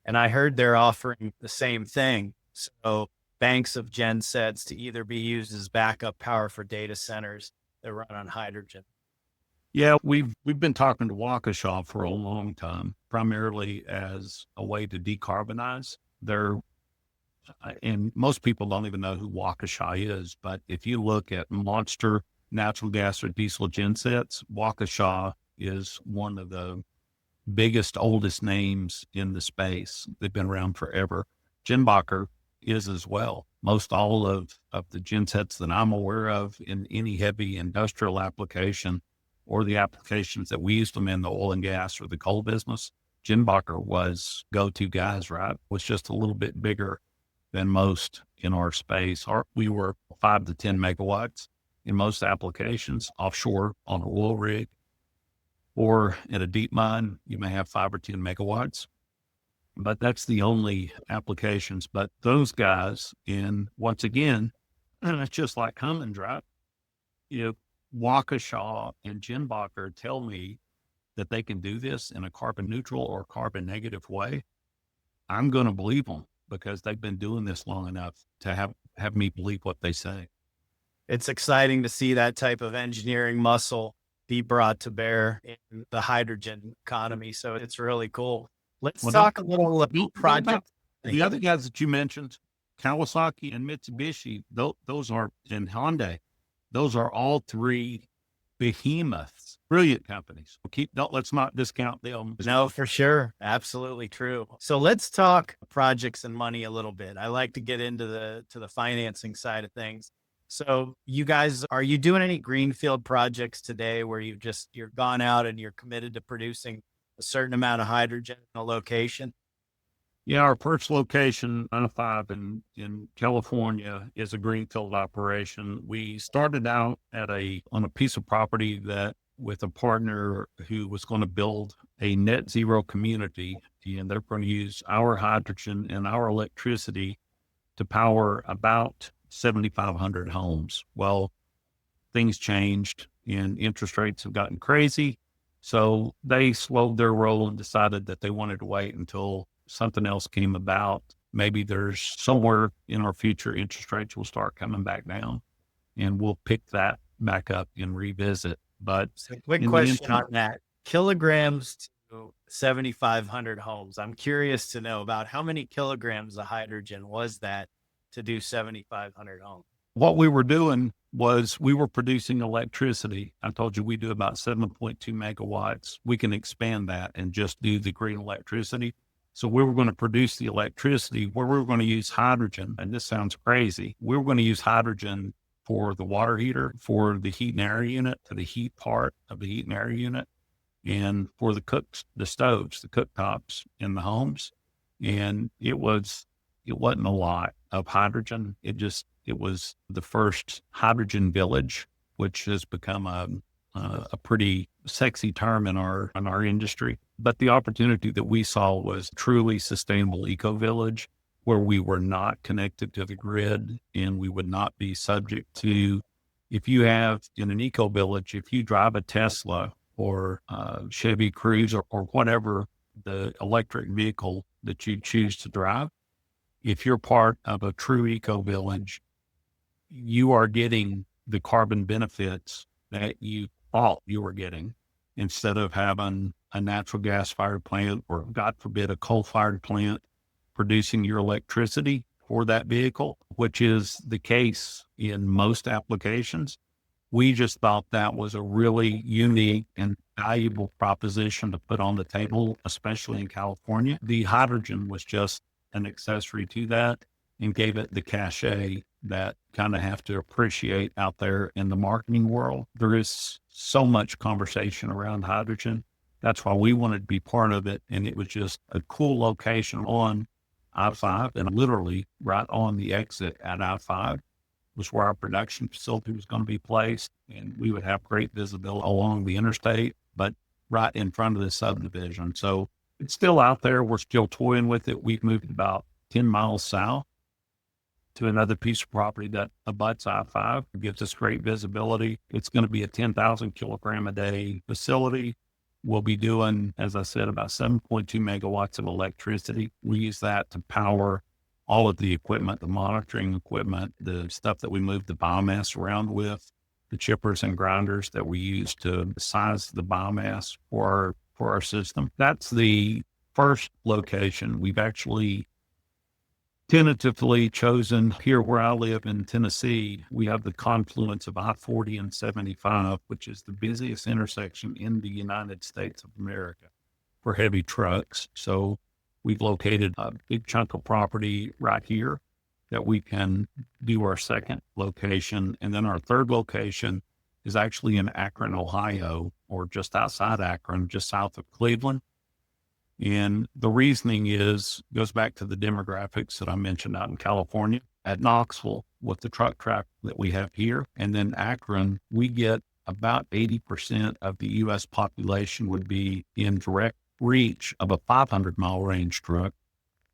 And I heard they're offering the same thing. So banks of gen sets to either be used as backup power for data centers that run on hydrogen. Yeah, we've been talking to Waukesha for a long time, primarily as a way to decarbonize. And most people don't even know who Waukesha is, but if you look at monster natural gas or diesel gensets, Waukesha is one of the biggest, oldest names in the space. They've been around forever. Jenbacher is as well. Most all of the gensets that I'm aware of in any heavy industrial application or the applications that we used them in the oil and gas or the coal business, Jenbacher was go-to guys, right? Was just a little bit bigger than most in our space. We were 5 to 10 megawatts in most applications offshore on an oil rig. or at a deep mine, you may have 5 or 10 megawatts, but that's the only applications. But those guys, and once again, and it's just like Cummins, right? You know, Waukesha and Jenbacher tell me that they can do this in a carbon neutral or carbon negative way. I'm going to believe them because they've been doing this long enough to have me believe what they say. It's exciting to see that type of engineering muscle be brought to bear in the hydrogen economy. So it's really cool. Let's Well, talk a little about project. the other guys that you mentioned, Kawasaki and Mitsubishi, those are, in Hyundai, those are all three behemoths, brilliant companies. Let's not discount them. No, for sure. Absolutely true. So let's talk projects and money a little bit. I like to get into the financing side of things. So you guys, are you doing any greenfield projects today where you're gone out and you're committed to producing a certain amount of hydrogen in a location? Yeah, our first location, 905 in California, is a greenfield operation. We started out on a piece of property that with a partner who was going to build a net zero community, and they're going to use our hydrogen and our electricity to power about 7,500 homes. Well, things changed and interest rates have gotten crazy. So they slowed their roll and decided that they wanted to wait until something else came about. Maybe there's somewhere in our future, interest rates will start coming back down and we'll pick that back up and revisit. But So quick in the question interim, on that. Kilograms to 7,500 homes. I'm curious to know about how many kilograms of hydrogen was that to do 7,500 homes? what we were doing was we were producing electricity. I told you we do about 7.2 megawatts. We can expand that and just do the green electricity. So we were going to produce the electricity where we were going to use hydrogen. And this sounds crazy. We were going to use hydrogen for the water heater, for the heat and air unit, for the heat part of the heat and air unit, and for the stoves, the cooktops in the homes. And it wasn't a lot of hydrogen. It was the first hydrogen village, which has become a pretty sexy term in our industry. But the opportunity that we saw was truly sustainable eco village, where we were not connected to the grid and we would not be subject to, if you have in an eco village, if you drive a Tesla or Chevy Cruze or whatever the electric vehicle that you choose to drive, if you're part of a true eco village, you are getting the carbon benefits that you thought you were getting instead of having a natural gas fired plant or, God forbid, a coal fired plant producing your electricity for that vehicle, which is the case in most applications. We just thought that was a really unique and valuable proposition to put on the table, especially in California. The hydrogen was just an accessory to that and gave it the cachet that kind of have to appreciate out there in the marketing world. There is so much conversation around hydrogen. That's why we wanted to be part of it. And it was just a cool location on I-5 and literally right on the exit at I-5 was where our production facility was going to be placed. And we would have great visibility along the interstate, but right in front of the subdivision. So it's still out there. We're still toying with it. We've moved about 10 miles south to another piece of property that abuts I-5. It gives us great visibility. It's going to be a 10,000 kilogram a day facility. We'll be doing, as I said, about 7.2 megawatts of electricity. We use that to power all of the equipment, the monitoring equipment, the stuff that we move the biomass around with, the chippers and grinders that we use to size the biomass for our system. That's the first location. We've actually tentatively chosen here where I live in Tennessee. We have the confluence of I-40 and 75, which is the busiest intersection in the United States of America for heavy trucks. So we've located a big chunk of property right here that we can do our second location. And then our third location is actually in Akron, Ohio, or just outside Akron, just south of Cleveland. And the reasoning goes back to the demographics that I mentioned out in California. At Knoxville, with the truck traffic that we have here, and then Akron, we get about 80% of the U.S. population would be in direct reach of a 500-mile range truck.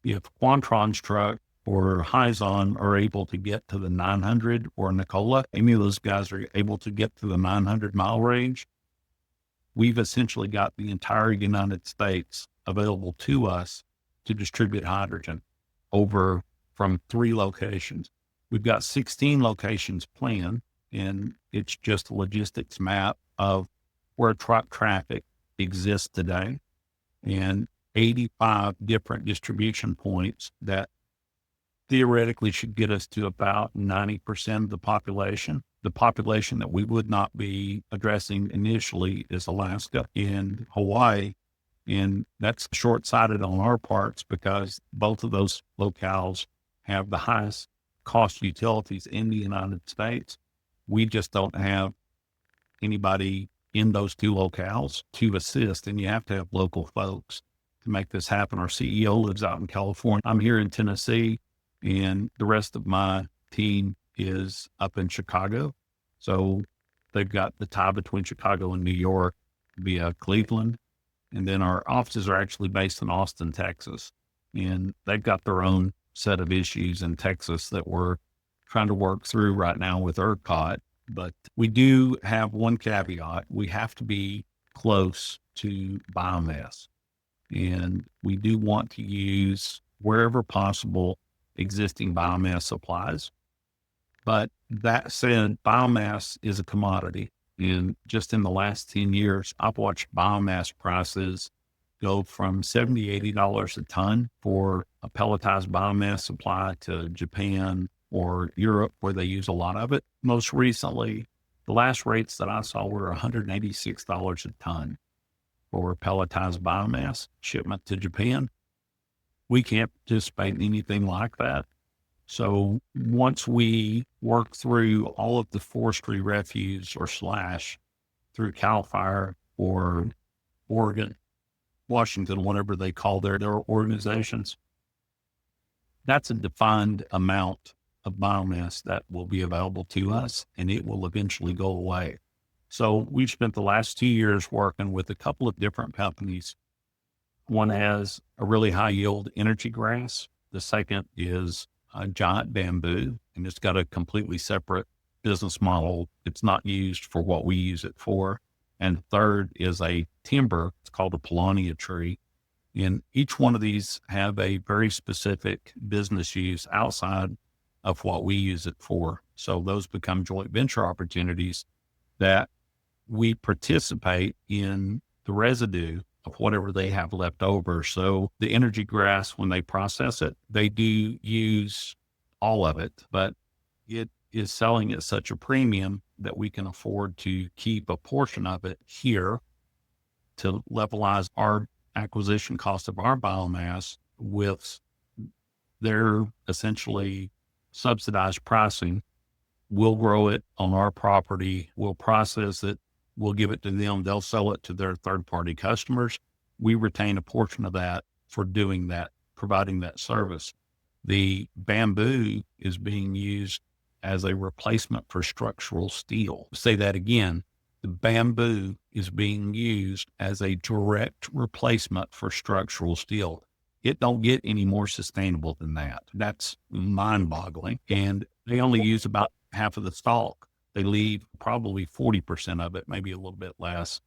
If Quantron's truck or Hyzon are able to get to the 900, or Nikola, any of those guys are able to get to the 900-mile range, we've essentially got the entire United States available to us to distribute hydrogen over from 3 locations. We've got 16 locations planned, and it's just a logistics map of where truck traffic exists today, and 85 different distribution points that theoretically should get us to about 90% of the population. The population that we would not be addressing initially is Alaska and Hawaii. And that's short-sighted on our parts because both of those locales have the highest cost utilities in the United States. We just don't have anybody in those 2 locales to assist, and you have to have local folks to make this happen. Our CEO lives out in California. I'm here in Tennessee, and the rest of my team is up in Chicago. So they've got the tie between Chicago and New York via Cleveland. And then our offices are actually based in Austin, Texas. And they've got their own set of issues in Texas that we're trying to work through right now with ERCOT. But we do have one caveat. We have to be close to biomass. And we do want to use, wherever possible, existing biomass supplies. But that said, biomass is a commodity. And just in the last 10 years, I've watched biomass prices go from $70, $80 a ton for a pelletized biomass supply to Japan or Europe, where they use a lot of it. Most recently, the last rates that I saw were $186 a ton for pelletized biomass shipment to Japan. We can't participate in anything like that. So once we work through all of the forestry refuse or slash through CAL FIRE or Oregon, Washington, whatever they call their organizations, that's a defined amount of biomass that will be available to us, and it will eventually go away. So we've spent the last 2 years working with a couple of different companies. One has a really high yield energy grass. The second is a giant bamboo, and it's got a completely separate business model. It's not used for what we use it for. And third is a timber. It's called a Paulownia tree. And each one of these have a very specific business use outside of what we use it for. So those become joint venture opportunities that we participate in the residue of whatever they have left over. So the energy grass, when they process it, they do use all of it, but it is selling at such a premium that we can afford to keep a portion of it here to levelize our acquisition cost of our biomass with their essentially subsidized pricing. We'll grow it on our property. We'll process it. We'll give it to them. They'll sell it to their third-party customers. We retain a portion of that for doing that, providing that service. The bamboo is being used as a replacement for structural steel. Say that again. The bamboo is being used as a direct replacement for structural steel. It don't get any more sustainable than that. That's mind-boggling. And they only use about half of the stalk. They leave probably 40% of it, maybe a little bit less,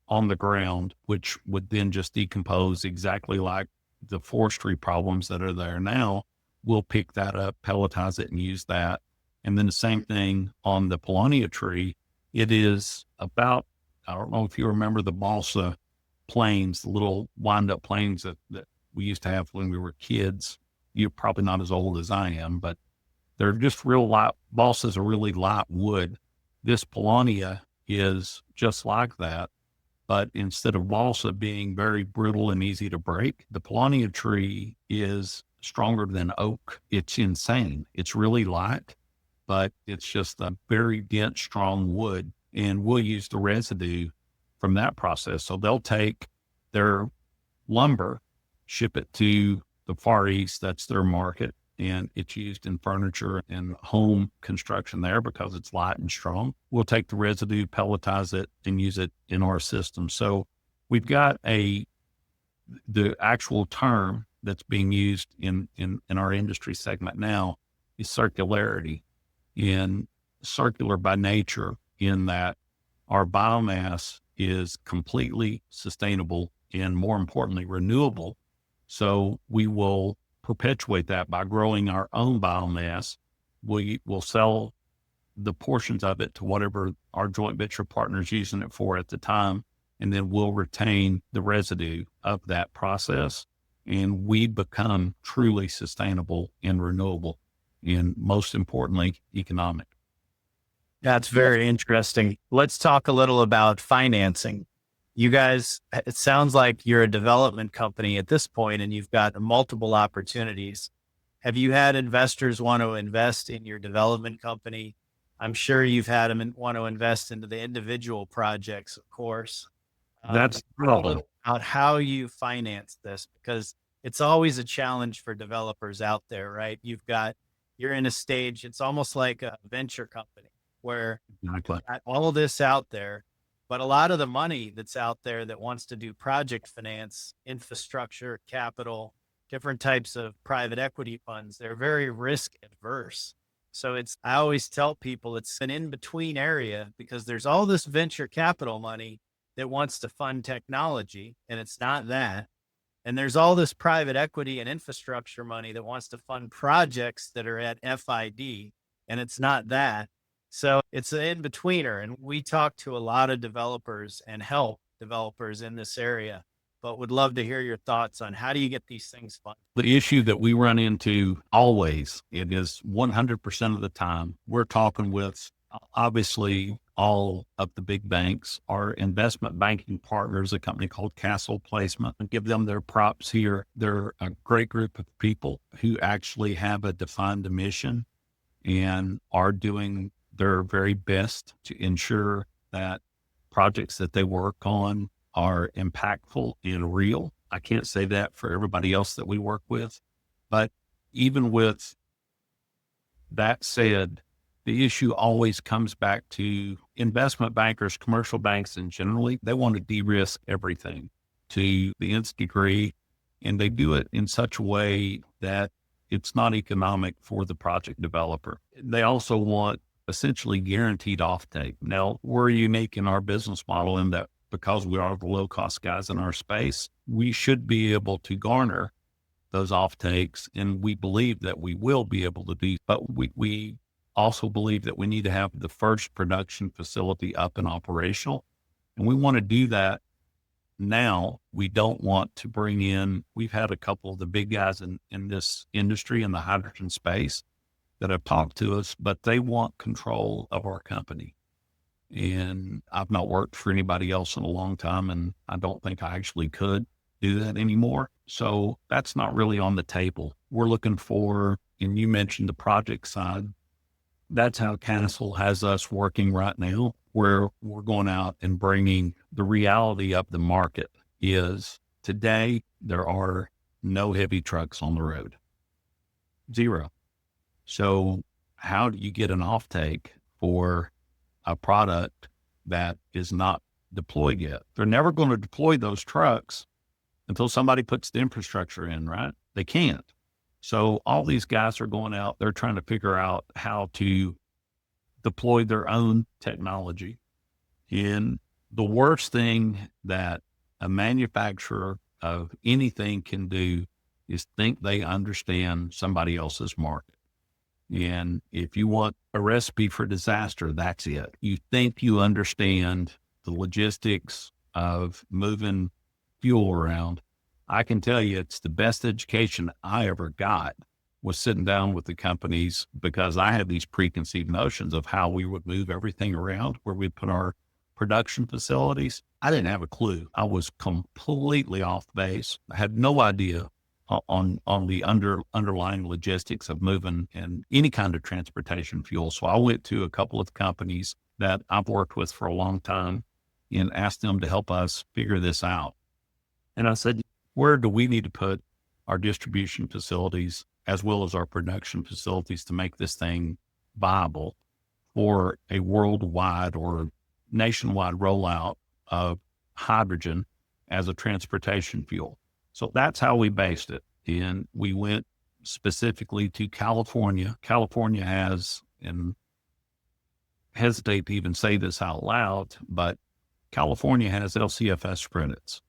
on the ground, which would then just decompose exactly like the forestry problems that are there now. We'll pick that up, pelletize it, and use that. And then the same thing on the Paulownia tree. It is about, I don't know if you remember the balsa planes, the little wind-up planes that we used to have when we were kids. You're probably not as old as I am, but they're just real light. Balsas are really light wood. This Paulownia is just like that, but instead of balsa being very brittle and easy to break, the Paulownia tree is stronger than oak. It's insane. It's really light, but it's just a very dense, strong wood. And we'll use the residue from that process. So they'll take their lumber, ship it to the Far East. That's their market. and it's used in furniture and home construction there because it's light and strong. We'll take the residue, pelletize it, and use it in our system. So we've got the actual term that's being used in our industry segment now is circularity, and circular by nature in that our biomass is completely sustainable and, more importantly, renewable. So we will perpetuate that by growing our own biomass. We will sell the portions of it to whatever our joint venture partners using it for at the time, and then we'll retain the residue of that process, and we become truly sustainable and renewable, and most importantly, economic. That's very interesting. Let's talk a little about financing. You guys, it sounds like you're a development company at this point and you've got multiple opportunities. Have you had investors want to invest in your development company? I'm sure you've had them want to invest into the individual projects, of course. That's relevant. About how you finance this, because it's always a challenge for developers out there, right? You're in a stage, it's almost like a venture company where Exactly. got all of this out there, but a lot of the money that's out there that wants to do project finance, infrastructure, capital, different types of private equity funds, they're very risk adverse. So I always tell people it's an in between area because there's all this venture capital money that wants to fund technology, and it's not that. And there's all this private equity and infrastructure money that wants to fund projects that are at FID, and it's not that. So it's an in-betweener. And we talk to a lot of developers and help developers in this area, but would love to hear your thoughts on how do you get these things funded? The issue that we run into always, it is 100% of the time, we're talking with obviously all of the big banks. Our investment banking partners, a company called Castle Placement, and give them their props here. They're a great group of people who actually have a defined mission and are doing their very best to ensure that projects that they work on are impactful and real. I can't say that for everybody else that we work with, but even with that said, the issue always comes back to investment bankers, commercial banks, and generally they want to de-risk everything to the nth degree, and they do it in such a way that it's not economic for the project developer. They also want essentially guaranteed offtake. Now, we're unique in our business model in that because we are the low-cost guys in our space, we should be able to garner those offtakes, and we believe that we will be able to do. But we also believe that we need to have the first production facility up and operational, and we want to do that now. We don't want to bring in. We've had a couple of the big guys in this industry in the hydrogen space that have talked to us, but they want control of our company. And I've not worked for anybody else in a long time, and I don't think I actually could do that anymore. So that's not really on the table. We're looking for, and you mentioned the project side. That's how Castle has us working right now, where we're going out and bringing the reality of the market is today there are no heavy trucks on the road. Zero. So how do you get an offtake for a product that is not deployed yet? They're never going to deploy those trucks until somebody puts the infrastructure in, right? They can't. So all these guys are going out, they're trying to figure out how to deploy their own technology. And the worst thing that a manufacturer of anything can do is think they understand somebody else's market. And if you want a recipe for disaster, that's it. You think you understand the logistics of moving fuel around. I can tell you it's the best education I ever got was sitting down with the companies, because I had these preconceived notions of how we would move everything around, where we'd put our production facilities. I didn't have a clue. I was completely off base. I had no idea on the underlying logistics of moving and any kind of transportation fuel. So I went to a couple of companies that I've worked with for a long time and asked them to help us figure this out. And I said, where do we need to put our distribution facilities as well as our production facilities to make this thing viable for a worldwide or nationwide rollout of hydrogen as a transportation fuel. So that's how we based it. And we went specifically to California. California has, and hesitate to even say this out loud, but California has LCFS credits,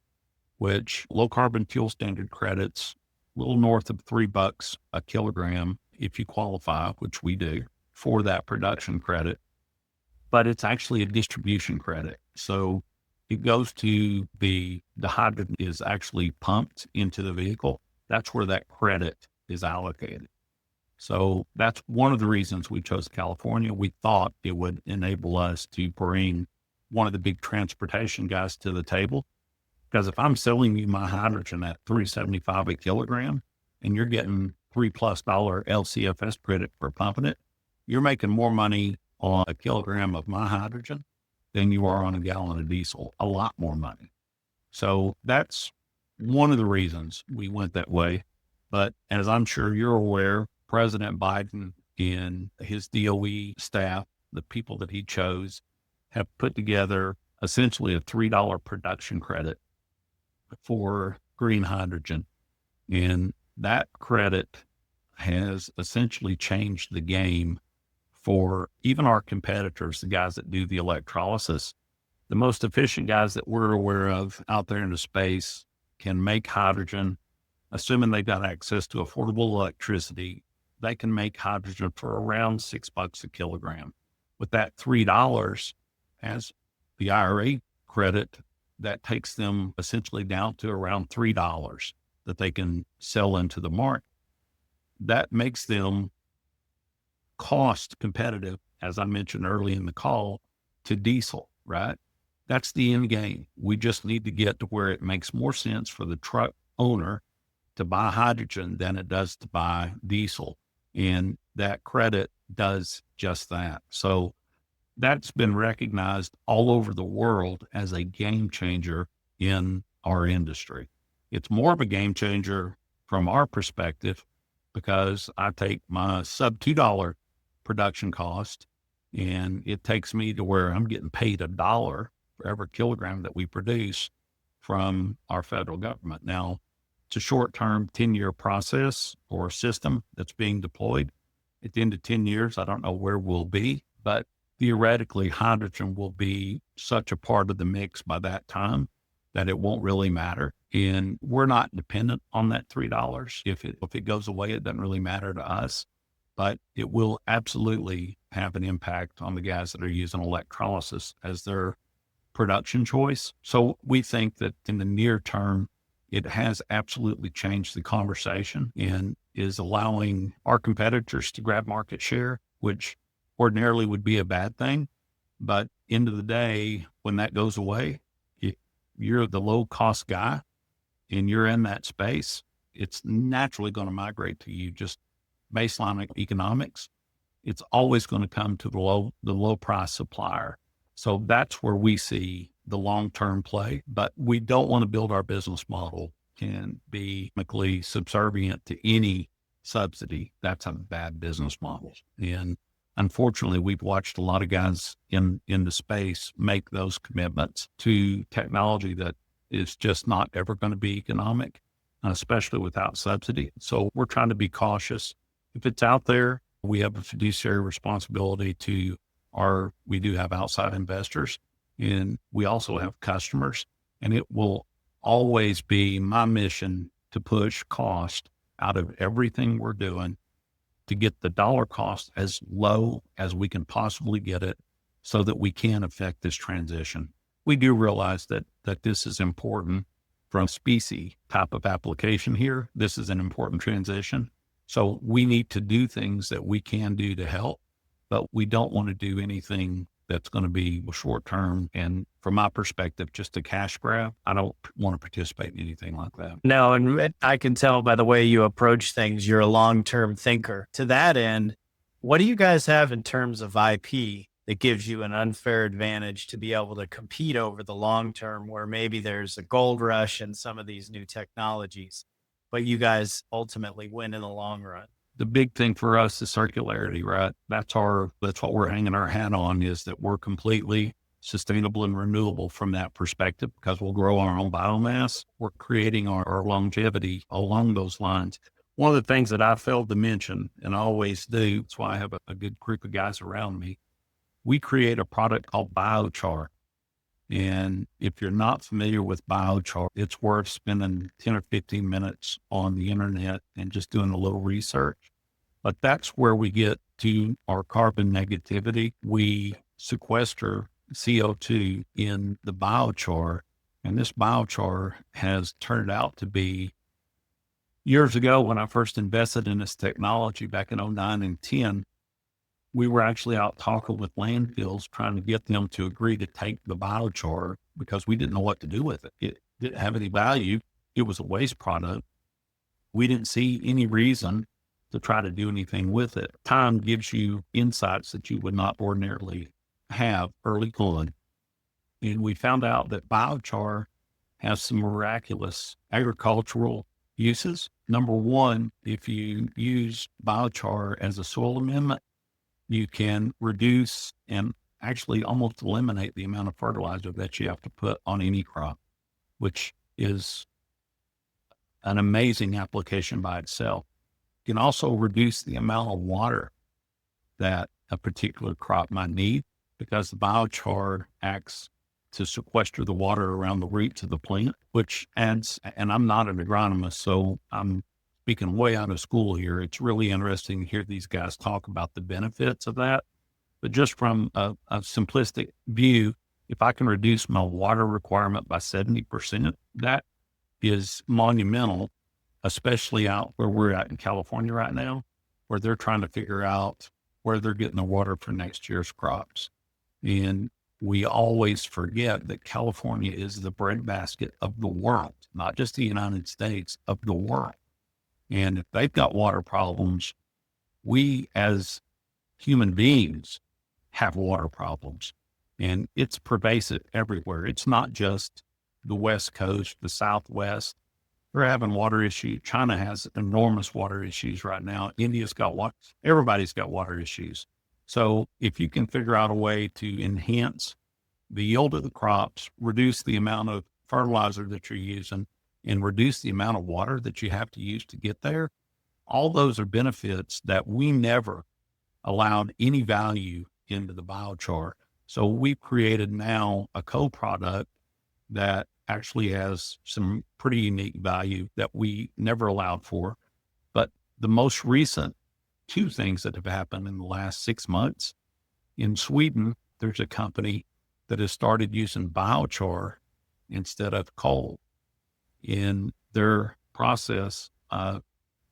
which low carbon fuel standard credits, a little north of $3 a kilogram if you qualify, which we do for that production credit. But it's actually a distribution credit. So it goes to the hydrogen is actually pumped into the vehicle. That's where that credit is allocated. So that's one of the reasons we chose California. We thought it would enable us to bring one of the big transportation guys to the table. Because if I'm selling you my hydrogen at $3.75 a kilogram and you're getting $3+ LCFS credit for pumping it, you're making more money on a kilogram of my hydrogen than you are on a gallon of diesel, a lot more money. So that's one of the reasons we went that way. But as I'm sure you're aware, President Biden and his DOE staff, the people that he chose, have put together essentially a $3 production credit for green hydrogen. And that credit has essentially changed the game for even our competitors, the guys that do the electrolysis. The most efficient guys that we're aware of out there in the space can make hydrogen, assuming they've got access to affordable electricity. They can make hydrogen for around $6 a kilogram. With that $3 as the IRA credit, that takes them essentially down to around $3 that they can sell into the market. That makes them cost competitive, as I mentioned early in the call, to diesel, right? That's the end game. We just need to get to where it makes more sense for the truck owner to buy hydrogen than it does to buy diesel. And that credit does just that. So that's been recognized all over the world as a game changer in our industry. It's more of a game changer from our perspective because I take my sub $2 production cost and it takes me to where I'm getting paid $1 for every kilogram that we produce from our federal government. Now, it's a short-term 10-year process or system that's being deployed. At the end of 10 years, I don't know where we'll be, but theoretically, hydrogen will be such a part of the mix by that time that it won't really matter. And we're not dependent on that $3. If it goes away, it doesn't really matter to us, but it will absolutely have an impact on the guys that are using electrolysis as their production choice. So we think that in the near term, it has absolutely changed the conversation and is allowing our competitors to grab market share, which ordinarily would be a bad thing. But end of the day, when that goes away, you're the low cost guy and you're in that space, it's naturally going to migrate to you. Just baseline economics, it's always going to come to the low price supplier. So that's where we see the long-term play, but we don't want to build our business model and be chemically subservient to any subsidy. That's a bad business model. And unfortunately, we've watched a lot of guys in the space make those commitments to technology that is just not ever going to be economic, especially without subsidy. So we're trying to be cautious. If it's out there, we have a fiduciary responsibility to we do have outside investors and we also have customers, and it will always be my mission to push cost out of everything we're doing to get the dollar cost as low as we can possibly get it so that we can affect this transition. We do realize that this is important from species type of application here. This is an important transition. So we need to do things that we can do to help, but we don't want to do anything that's going to be short term. And from my perspective, just a cash grab. I don't want to participate in anything like that. No, and I can tell by the way you approach things, you're a long-term thinker. To that end, what do you guys have in terms of IP that gives you an unfair advantage to be able to compete over the long term where maybe there's a gold rush in some of these new technologies? but you guys ultimately win in the long run. The big thing for us is circularity, right? That's what we're hanging our hat on, is that we're completely sustainable and renewable from that perspective, because we'll grow our own biomass. We're creating our longevity along those lines. One of the things that I failed to mention, and I always do, that's why I have a good group of guys around me, we create a product called biochar. And if you're not familiar with biochar, it's worth spending 10 or 15 minutes on the internet and just doing a little research. But that's where we get to our carbon negativity. We sequester CO2 in the biochar. And this biochar has turned out to be, years ago when I first invested in this technology back in 09 and 10, we were actually out talking with landfills, trying to get them to agree to take the biochar because we didn't know what to do with it. It didn't have any value. It was a waste product. We didn't see any reason to try to do anything with it. Time gives you insights that you would not ordinarily have early on. And we found out that biochar has some miraculous agricultural uses. Number one, if you use biochar as a soil amendment, you can reduce and actually almost eliminate the amount of fertilizer that you have to put on any crop, which is an amazing application by itself. You can also reduce the amount of water that a particular crop might need, because the biochar acts to sequester the water around the roots of the plant, which adds, and I'm not an agronomist, so I'm speaking way out of school here. It's really interesting to hear these guys talk about the benefits of that. But just from a simplistic view, if I can reduce my water requirement by 70%, that is monumental, especially out where we're at in California right now, where they're trying to figure out where they're getting the water for next year's crops. And we always forget that California is the breadbasket of the world, not just the United States, of the world. And if they've got water problems, we as human beings have water problems, and it's pervasive everywhere. It's not just the West Coast, the Southwest. We're having water issues. China has enormous water issues right now. India's got water. Everybody's got water issues. So if you can figure out a way to enhance the yield of the crops, reduce the amount of fertilizer that you're using, and reduce the amount of water that you have to use to get there, all those are benefits that we never allowed any value into the biochar. So we've created now a co-product that actually has some pretty unique value that we never allowed for. But the most recent two things that have happened in the last 6 months, in Sweden, there's a company that has started using biochar instead of coal in their process of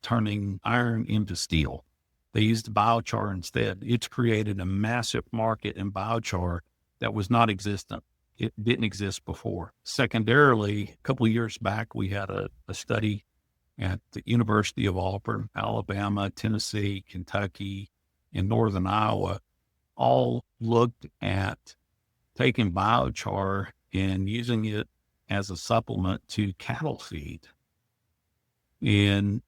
turning iron into steel. They used biochar instead. It's created a massive market in biochar that was not existent. It didn't exist before. Secondarily, a couple of years back, we had a study at the University of Auburn, Alabama, Tennessee, Kentucky, and Northern Iowa, all looked at taking biochar and using it as a supplement to cattle feed. And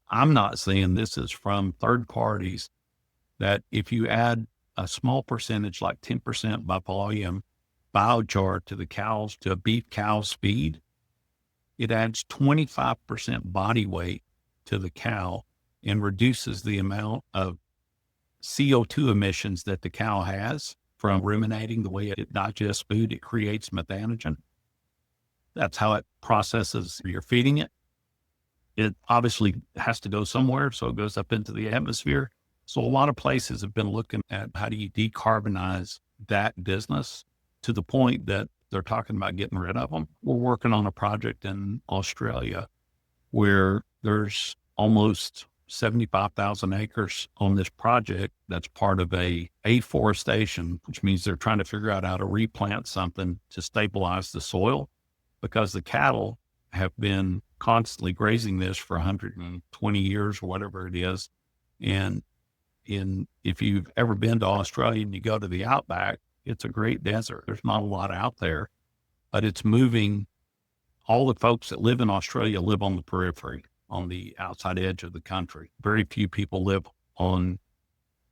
I'm not saying this is from third parties, that if you add a small percentage, like 10% by volume, biochar to the cows, to a beef cow's feed, it adds 25% body weight to the cow and reduces the amount of CO2 emissions that the cow has from ruminating. The way it digests food, it creates methanogen. That's how it processes. You're feeding it. It obviously has to go somewhere, so it goes up into the atmosphere. So a lot of places have been looking at how do you decarbonize that business to the point that they're talking about getting rid of them. We're working on a project in Australia where there's almost 75,000 acres on this project that's part of a afforestation, which means they're trying to figure out how to replant something to stabilize the soil, because the cattle have been constantly grazing this for 120 years or whatever it is. And if you've ever been to Australia and you go to the outback, it's a great desert. There's not a lot out there, but it's moving. All the folks that live in Australia live on the periphery, on the outside edge of the country. Very few people live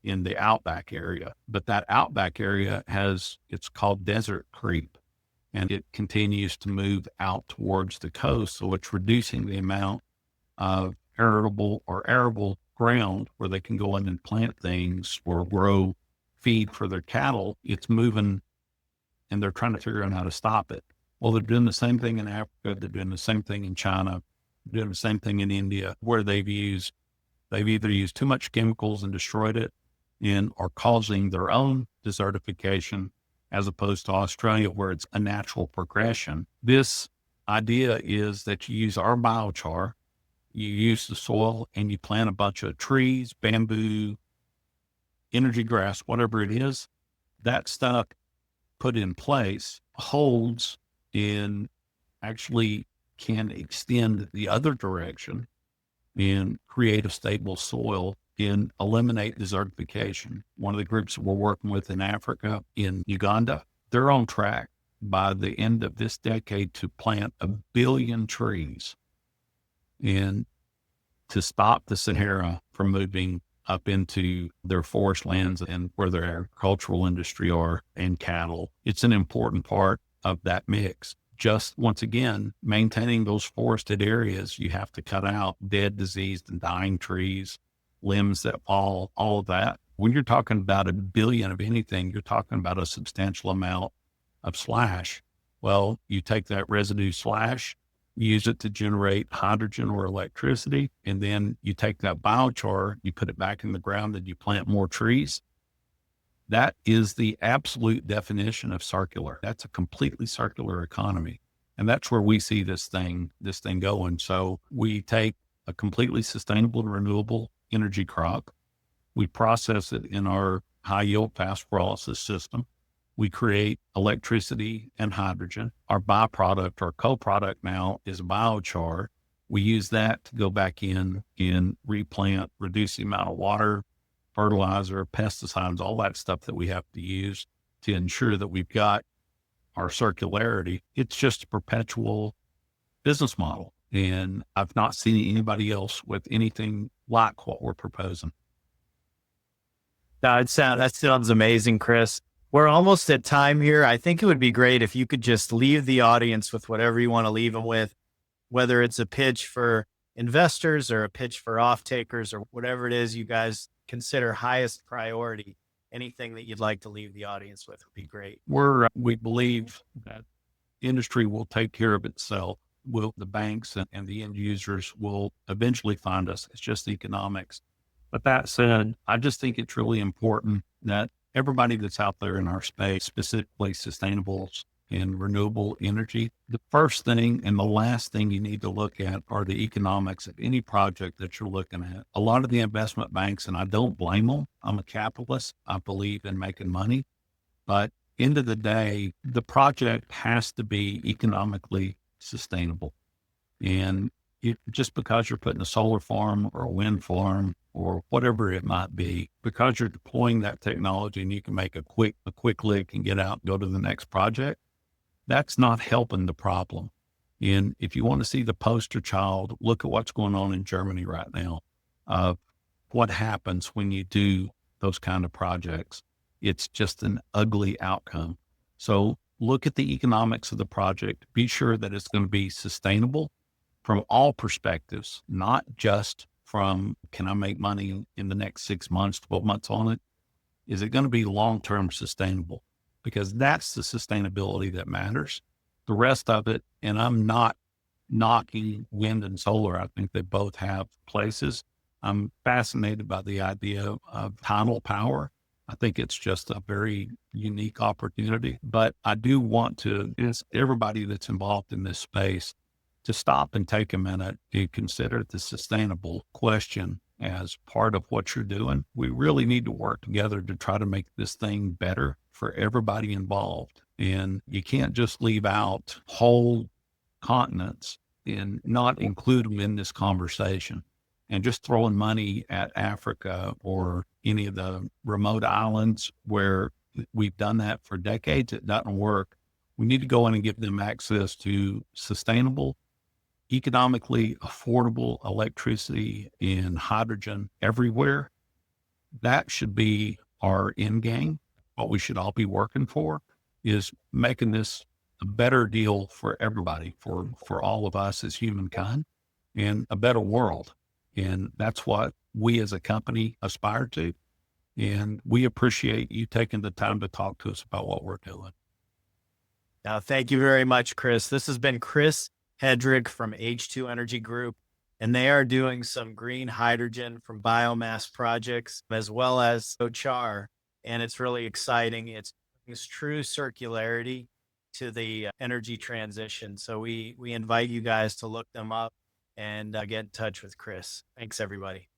in the outback area, but that outback area it's called desert creep, and it continues to move out towards the coast. So it's reducing the amount of arable ground where they can go in and plant things or grow feed for their cattle. It's moving, and they're trying to figure out how to stop it. Well, they're doing the same thing in Africa. They're doing the same thing in China, doing the same thing in India, where they've either used too much chemicals and destroyed it and are causing their own desertification, as opposed to Australia, where it's a natural progression. This idea is that you use our biochar, you use the soil, and you plant a bunch of trees, bamboo, energy grass, whatever it is. That stuff put in place holds and actually can extend the other direction and create a stable soil and eliminate desertification. One of the groups that we're working with in Africa, in Uganda, they're on track by the end of this decade to plant 1 billion trees and to stop the Sahara from moving up into their forest lands and where their agricultural industry are and cattle. It's an important part of that mix. Just once again, maintaining those forested areas, you have to cut out dead, diseased, and dying trees, limbs that fall, all of that. When you're talking about 1 billion of anything, you're talking about a substantial amount of slash. Well, you take that residue slash, use it to generate hydrogen or electricity, and then you take that biochar, you put it back in the ground, and you plant more trees. That is the absolute definition of circular. That's a completely circular economy. And that's where we see this thing going. So we take a completely sustainable and renewable energy crop. We process it in our high yield fast pyrolysis system. We create electricity and hydrogen. Our byproduct, our co-product now is biochar. We use that to go back in and replant, reduce the amount of water, fertilizer, pesticides, all that stuff that we have to use to ensure that we've got our circularity. It's just a perpetual business model. And I've not seen anybody else with anything like what we're proposing. That sounds amazing, Chris. We're almost at time here. I think it would be great if you could just leave the audience with whatever you want to leave them with, whether it's a pitch for investors or a pitch for off takers or whatever it is you guys consider highest priority. Anything that you'd like to leave the audience with would be great. We believe that industry will take care of itself. The banks and the end users will eventually find us. It's just economics. But that said, I just think it's really important that everybody that's out there in our space, specifically sustainables and renewable energy, the first thing and the last thing you need to look at are the economics of any project that you're looking at. A lot of the investment banks, and I don't blame them, I'm a capitalist, I believe in making money, but end of the day, the project has to be economically sustainable. And just because you're putting a solar farm or a wind farm or whatever it might be, because you're deploying that technology and you can make a quick lick and get out and go to the next project, that's not helping the problem. And if you want to see the poster child, look at what's going on in Germany right now, of what happens when you do those kind of projects. It's just an ugly outcome. So look at the economics of the project. Be sure that it's going to be sustainable from all perspectives, not just from, can I make money in the next 6 months, 12 months on it? Is it going to be long-term sustainable? Because that's the sustainability that matters. The rest of it, and I'm not knocking wind and solar. I think they both have places. I'm fascinated by the idea of tidal power. I think it's just a very unique opportunity, but I do want to ask everybody that's involved in this space to stop and take a minute and consider the sustainable question as part of what you're doing. We really need to work together to try to make this thing better for everybody involved. And you can't just leave out whole continents and not include them in this conversation. And just throwing money at Africa or any of the remote islands where we've done that for decades, it doesn't work. We need to go in and give them access to sustainable, economically affordable electricity and hydrogen everywhere. That should be our end game. What we should all be working for is making this a better deal for everybody, for all of us as humankind, and a better world. And that's what we as a company aspire to. And we appreciate you taking the time to talk to us about what we're doing. Now, thank you very much, Chris. This has been Chris Headrick from H2 Energy Group, and they are doing some green hydrogen from biomass projects as well as char. And it's really exciting. It's true circularity to the energy transition. So we invite you guys to look them up and get in touch with Chris. Thanks, everybody.